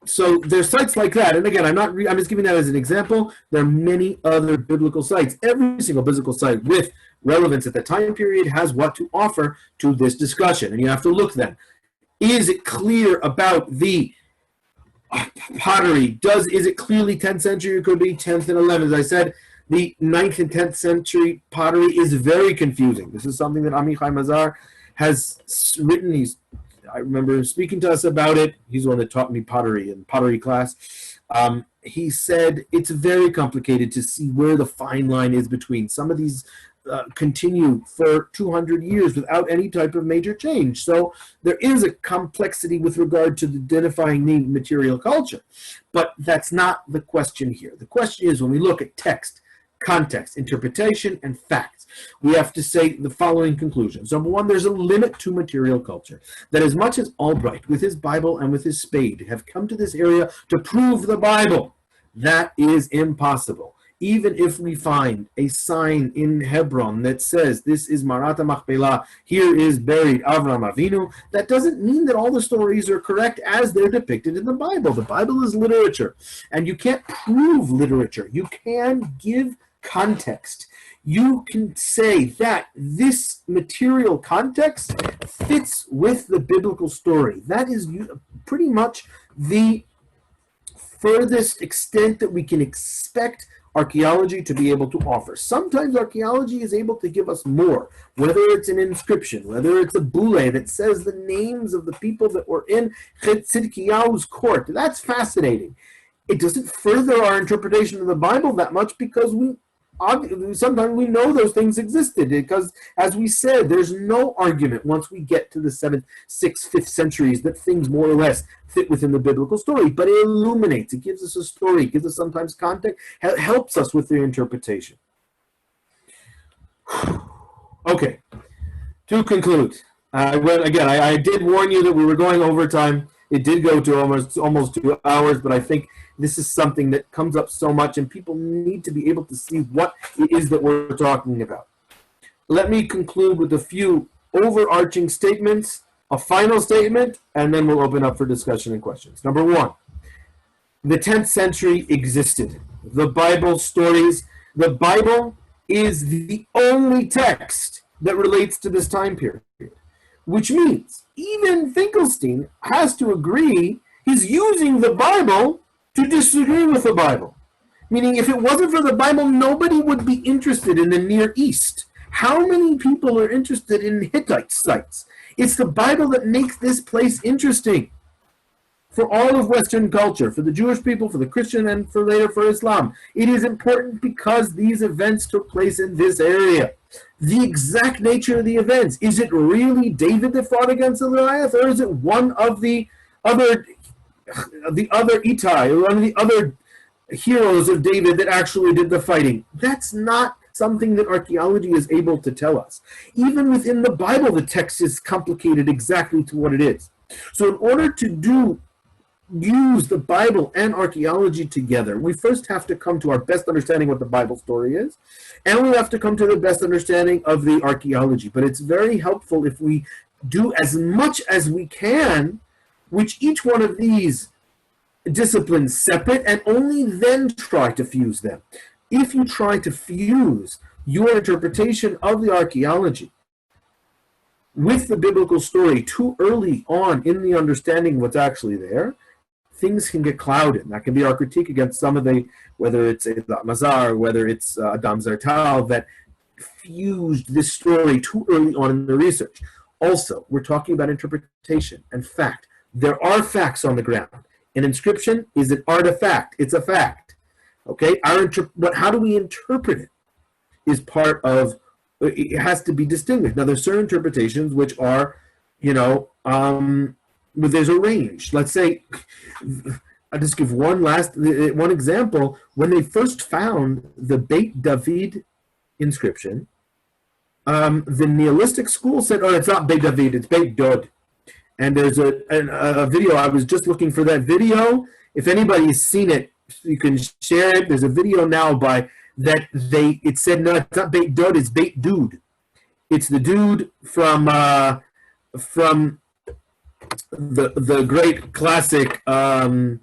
So there's sites like that, and again, I'm just giving that as an example. There are many other biblical sites. Every single biblical site with relevance at the time period has what to offer to this discussion, and you have to look then. Is it clear about the pottery? Is it clearly 10th century? It could be 10th and 11th. As I said, the 9th and 10th century pottery is very confusing. This is something that Amichai Mazar has written. I remember him speaking to us about it. He's the one that taught me pottery in pottery class. He said it's very complicated to see where the fine line is between. Some of these continue for 200 years without any type of major change. So there is a complexity with regard to identifying the material culture. But that's not the question here. The question is, when we look at text, context, interpretation, and facts, we have to say the following conclusions. Number one, there's a limit to material culture. That as much as Albright, with his Bible and with his spade, have come to this area to prove the Bible, that is impossible. Even if we find a sign in Hebron that says this is Marata Machpelah, here is buried Avram Avinu, that doesn't mean that all the stories are correct as they're depicted in the Bible. The Bible is literature, and you can't prove literature. You can give context. You can say that this material context fits with the biblical story. That is pretty much the furthest extent that we can expect archaeology to be able to offer. Sometimes archaeology is able to give us more, whether it's an inscription, whether it's a boule that says the names of the people that were in Tzidkiyahu's court. That's fascinating. It doesn't further our interpretation of the Bible that much because sometimes we know those things existed, because, as we said, there's no argument once we get to the 7th, 6th, 5th centuries that things more or less fit within the biblical story, but it illuminates, it gives us a story, it gives us sometimes context, helps us with the interpretation. Okay, to conclude, I did warn you that we were going over time. It did go to almost 2 hours, but I think this is something that comes up so much, and people need to be able to see what it is that we're talking about. Let me conclude with a few overarching statements, a final statement, and then we'll open up for discussion and questions. Number one, the 10th century existed. The Bible stories, the Bible is the only text that relates to this time period, which means even Finkelstein has to agree he's using the Bible to disagree with the Bible. Meaning, if it wasn't for the Bible, nobody would be interested in the Near East. How many people are interested in Hittite sites, It's the Bible that makes this place interesting for all of Western culture, for the Jewish people, for the Christian, and for later for Islam. It is important because these events took place in this area. The exact nature of the events. Is it really David that fought against Goliath, or is it one of the other Ittai, or one of the other heroes of David that actually did the fighting? That's not something that archaeology is able to tell us. Even within the Bible, the text is complicated exactly to what it is. So in order to use the Bible and archaeology together, we first have to come to our best understanding what the Bible story is, and we have to come to the best understanding of the archaeology. But it's very helpful if we do as much as we can, which each one of these disciplines separate, and only then try to fuse them. If you try to fuse your interpretation of the archaeology with the biblical story too early on in the understanding what's actually there, things can get clouded. That can be our critique against some of the, whether it's Mazar, whether it's Adam Zertal, that fused this story too early on in the research. Also, we're talking about interpretation and fact. There are facts on the ground. An inscription is an artifact. It's a fact. Okay? But how do we interpret it is part of, it has to be distinguished. Now, there's certain interpretations which are, there's a range. Let's say, I'll just give one example. When they first found the Beit David inscription, the nihilistic school said, oh, it's not Beit David, it's Beit Dod. And there's a video, I was just looking for that video. If anybody's seen it, you can share it. There's a video now it said, no, it's not Beit Dod, it's Beit Dude. It's the dude from the great classic, The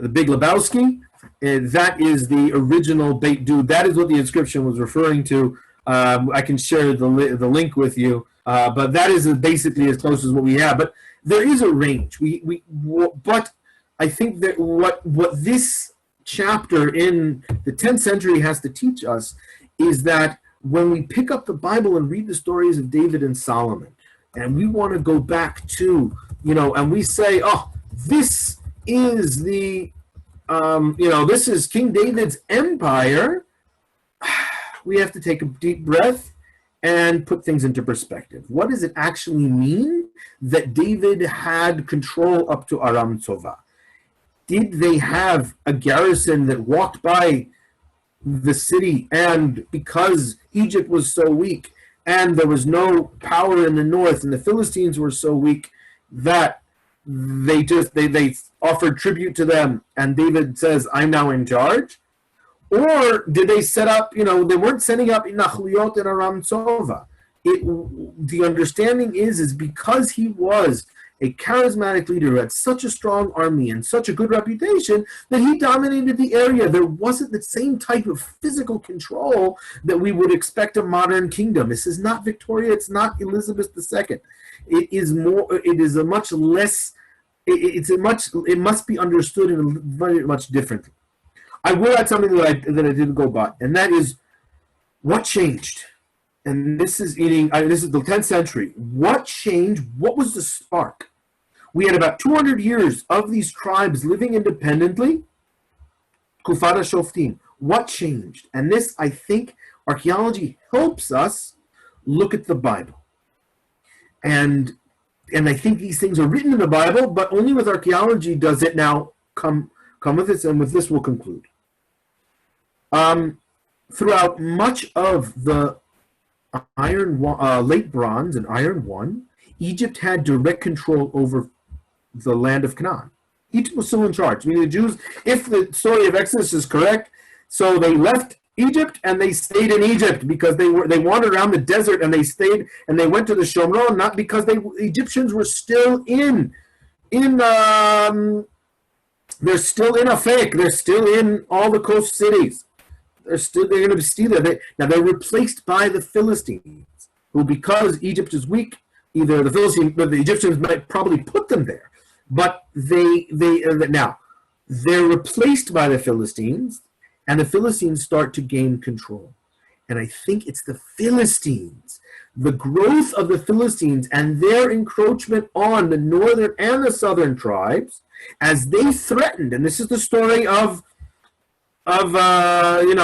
Big Lebowski. And that is the original Beit Dude. That is what the inscription was referring to. I can share the link with you, but that is basically as close as what we have. But there is a range. But I think that what this chapter in the 10th century has to teach us is that when we pick up the Bible and read the stories of David and Solomon, and we want to go back to, and we say, oh, this is this is King David's empire, we have to take a deep breath and put things into perspective. What does it actually mean that David had control up to Aram Tzova? Did they have a garrison that walked by the city, and because Egypt was so weak and there was no power in the north and the Philistines were so weak that they offered tribute to them, and David says, I'm now in charge? Or did they set up, they weren't setting up Nachliot in Aram Tzova. The understanding is because he was a charismatic leader who had such a strong army and such a good reputation that he dominated the area. There wasn't the same type of physical control that we would expect a modern kingdom. This is not Victoria. It's not Elizabeth II. It must be understood in a very much differently. I will add something that I didn't go by, and that is what changed. And this is the 10th century. What changed? What was the spark? We had about 200 years of these tribes living independently. Kufara Shoftim. What changed? And this, I think, archaeology helps us look at the Bible. And I think these things are written in the Bible, but only with archaeology does it now come with this, and with this we'll conclude. Throughout much of the late Bronze and Iron One, Egypt had direct control over the land of Canaan. Egypt was still in charge. I mean, the Jews, if the story of Exodus is correct, so they left Egypt and they stayed in Egypt because they wandered around the desert and they stayed and they went to the Shomron, not because the Egyptians were still they're still in Afek, they're still in all the coast cities. They're going to be still there. Now they're replaced by the Philistines, who, because Egypt is weak, either the Egyptians might probably put them there, but now they're replaced by the Philistines, and the Philistines start to gain control. And I think it's the Philistines. The growth of the Philistines and their encroachment on the northern and the southern tribes as they threatened, and this is the story of Jonathan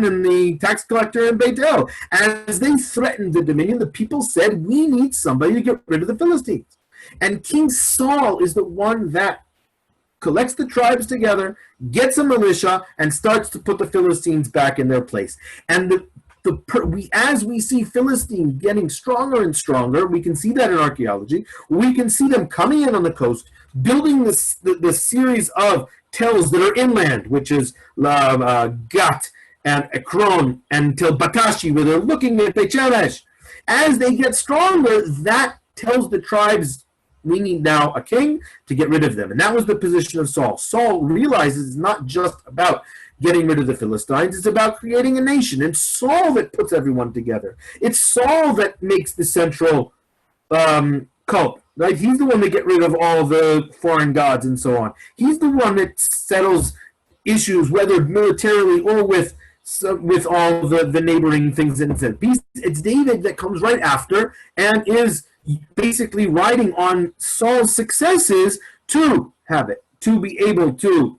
and the tax collector in Bethel. As they threatened the dominion, the people said, we need somebody to get rid of the Philistines. And King Saul is the one that collects the tribes together, gets a militia, and starts to put the Philistines back in their place. And as we see Philistines getting stronger and stronger, we can see that in archaeology. We can see them coming in on the coast, building the series of tells that are inland, which is Gat and Ekron and Tel Batashi, where they're looking at Beit Shemesh. As they get stronger, that tells the tribes, we need now a king to get rid of them. And that was the position of Saul. Saul realizes it's not just about getting rid of the Philistines, it's about creating a nation. It's Saul that puts everyone together. It's Saul that makes the central cult. Right? He's the one that get rid of all the foreign gods and so on. He's the one that settles issues, whether militarily or with all the neighboring things. It's David that comes right after and is basically riding on Saul's successes to have it, to be able to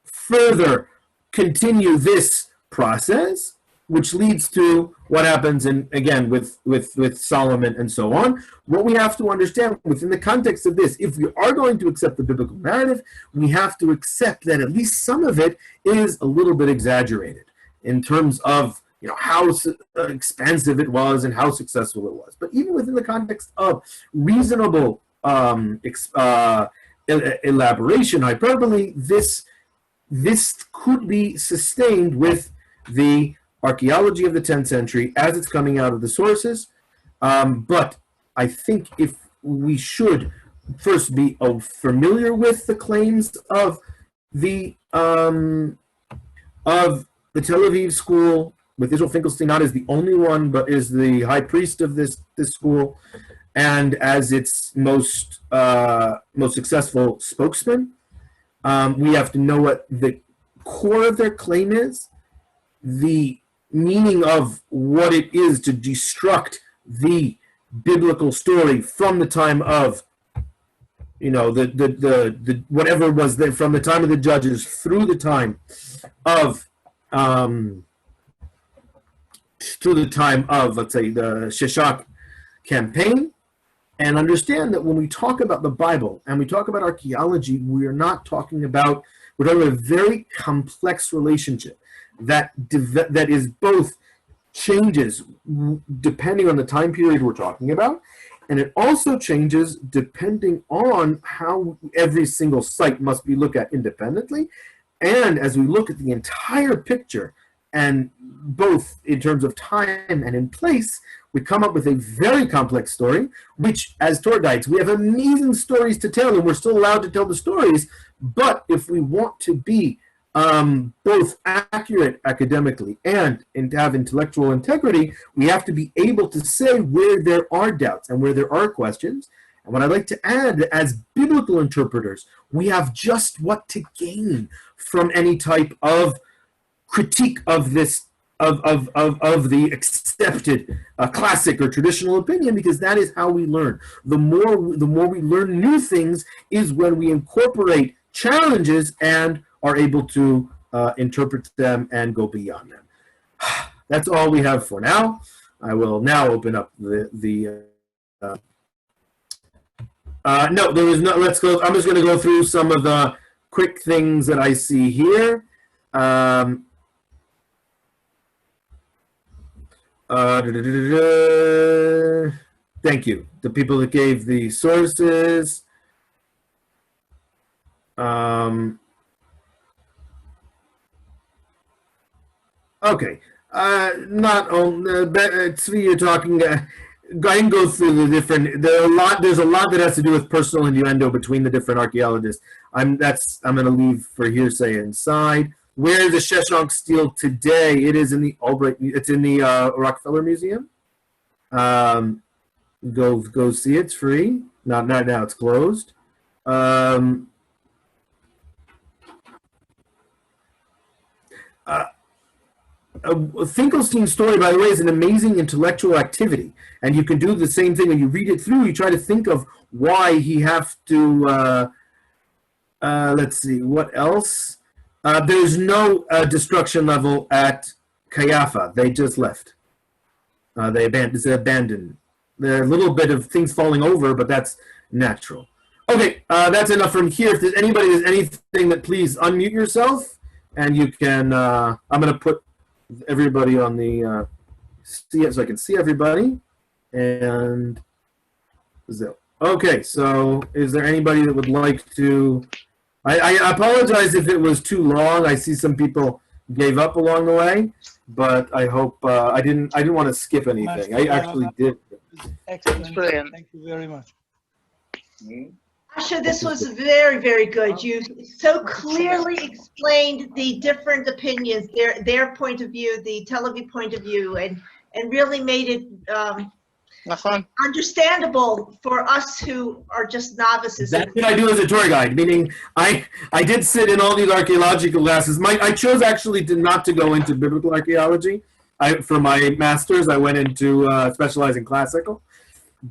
further continue this process, which leads to what happens with Solomon and so on. What we have to understand within the context of this, if we are going to accept the biblical narrative, we have to accept that at least some of it is a little bit exaggerated in terms of how expensive it was and how successful it was. But even within the context of reasonable elaboration, hyperbole, this could be sustained with the archaeology of the 10th century as it's coming out of the sources. But I think if we should first be familiar with the claims of the Tel Aviv school, with Israel Finkelstein not as the only one, but is the high priest of this school, and as its most successful spokesman. We have to know what the core of their claim is, the meaning of what it is to destruct the biblical story from the time of the whatever was there, from the time of the judges through the time of let's say the Shishak campaign. And understand that when we talk about the Bible and we talk about archaeology, we're talking about a very complex relationship that is both changes depending on the time period we're talking about, and it also changes depending on how every single site must be looked at independently. And as we look at the entire picture, and both in terms of time and in place, we come up with a very complex story, which, as tour guides, we have amazing stories to tell, and we're still allowed to tell the stories. But if we want to be both accurate academically and to have intellectual integrity, we have to be able to say where there are doubts and where there are questions. And what I'd like to add, as biblical interpreters, we have just what to gain from any type of critique of this of the accepted classic or traditional opinion, because that is how we learn. The more we learn new things is when we incorporate challenges and are able to interpret them and go beyond them. That's all we have for now. I will now open up no, there is no. Let's go. I'm just going to go through some of the quick things that I see here. Thank you. The people that gave the sources. Okay. Not on Tzvi, you're talking. I can go through the different. There's a lot that has to do with personal innuendo between the different archaeologists. I'm going to leave for hearsay inside. Where is the Sheshonk steel today? It is in the Albright. It's in the Rockefeller Museum. Go see it. It's free. Not now. It's closed. Finkelstein's story, by the way, is an amazing intellectual activity, and you can do the same thing when you read it through. You try to think of why he have to. Let's see, what else? There's no destruction level at Kayafa. They just left. They abandoned. There are a little bit of things falling over, but that's natural. Okay, that's enough from here. If there's anybody has anything, that please unmute yourself, and you can. I'm going to put everybody on the see it so I can see everybody. And okay, so is there anybody that would like to? I apologize if it was too long. I see some people gave up along the way, but I hope I didn't want to skip anything. I actually did. Excellent. Brilliant. Thank you very much. Asha, this was very, very good. You so clearly explained the different opinions, their point of view, the Tel Aviv point of view, and really made it understandable for us who are just novices. That's what I do as a tour guide, meaning I did sit in all these archaeological classes. I chose actually not to go into biblical archaeology. For my master's, I went into specialize in classical.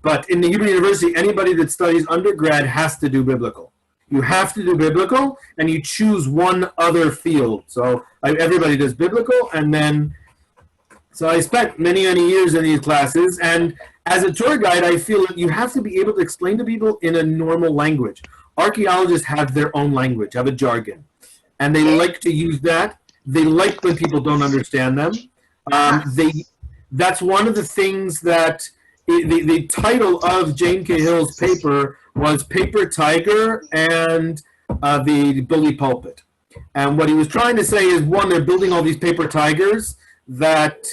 But in the Hebrew University, anybody that studies undergrad has to do biblical. You have to do biblical, and you choose one other field. So everybody does biblical, and then, so I spent many, many years in these classes, and as a tour guide, I feel that you have to be able to explain to people in a normal language. Archaeologists have their own language, have a jargon, and they like to use that. They like when people don't understand them. That's one of the things that the title of Jane Cahill's paper was Paper Tiger and the Bully Pulpit. And what he was trying to say is, one, they're building all these paper tigers that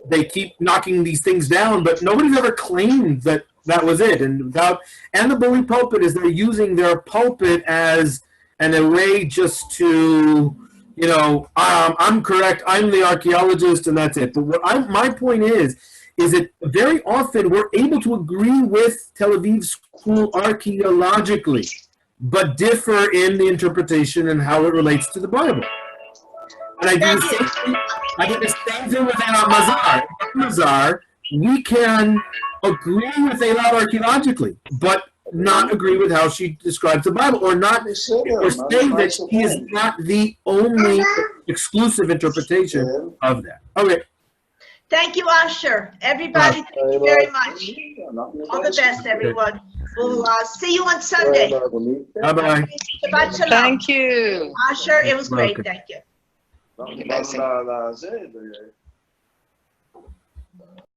they keep knocking these things down, but nobody's ever claimed that that was it. And the Bully Pulpit is they're using their pulpit as an array just to, you know, I'm correct, I'm the archaeologist, and that's it. But what my point is that very often we're able to agree with Tel Aviv School archaeologically, but differ in the interpretation and how it relates to the Bible. And I do the same thing with Mazar. In Mazar, we can agree with Eilat archaeologically, but not agree with how she describes the Bible, or say that she is not the only exclusive interpretation of that. Okay. Thank you, Asher. Everybody, thank you very much. All the best, everyone. We'll see you on Sunday. Bye-bye. Shabbat shalom. Thank you. Asher, it was great. Okay. Thank you.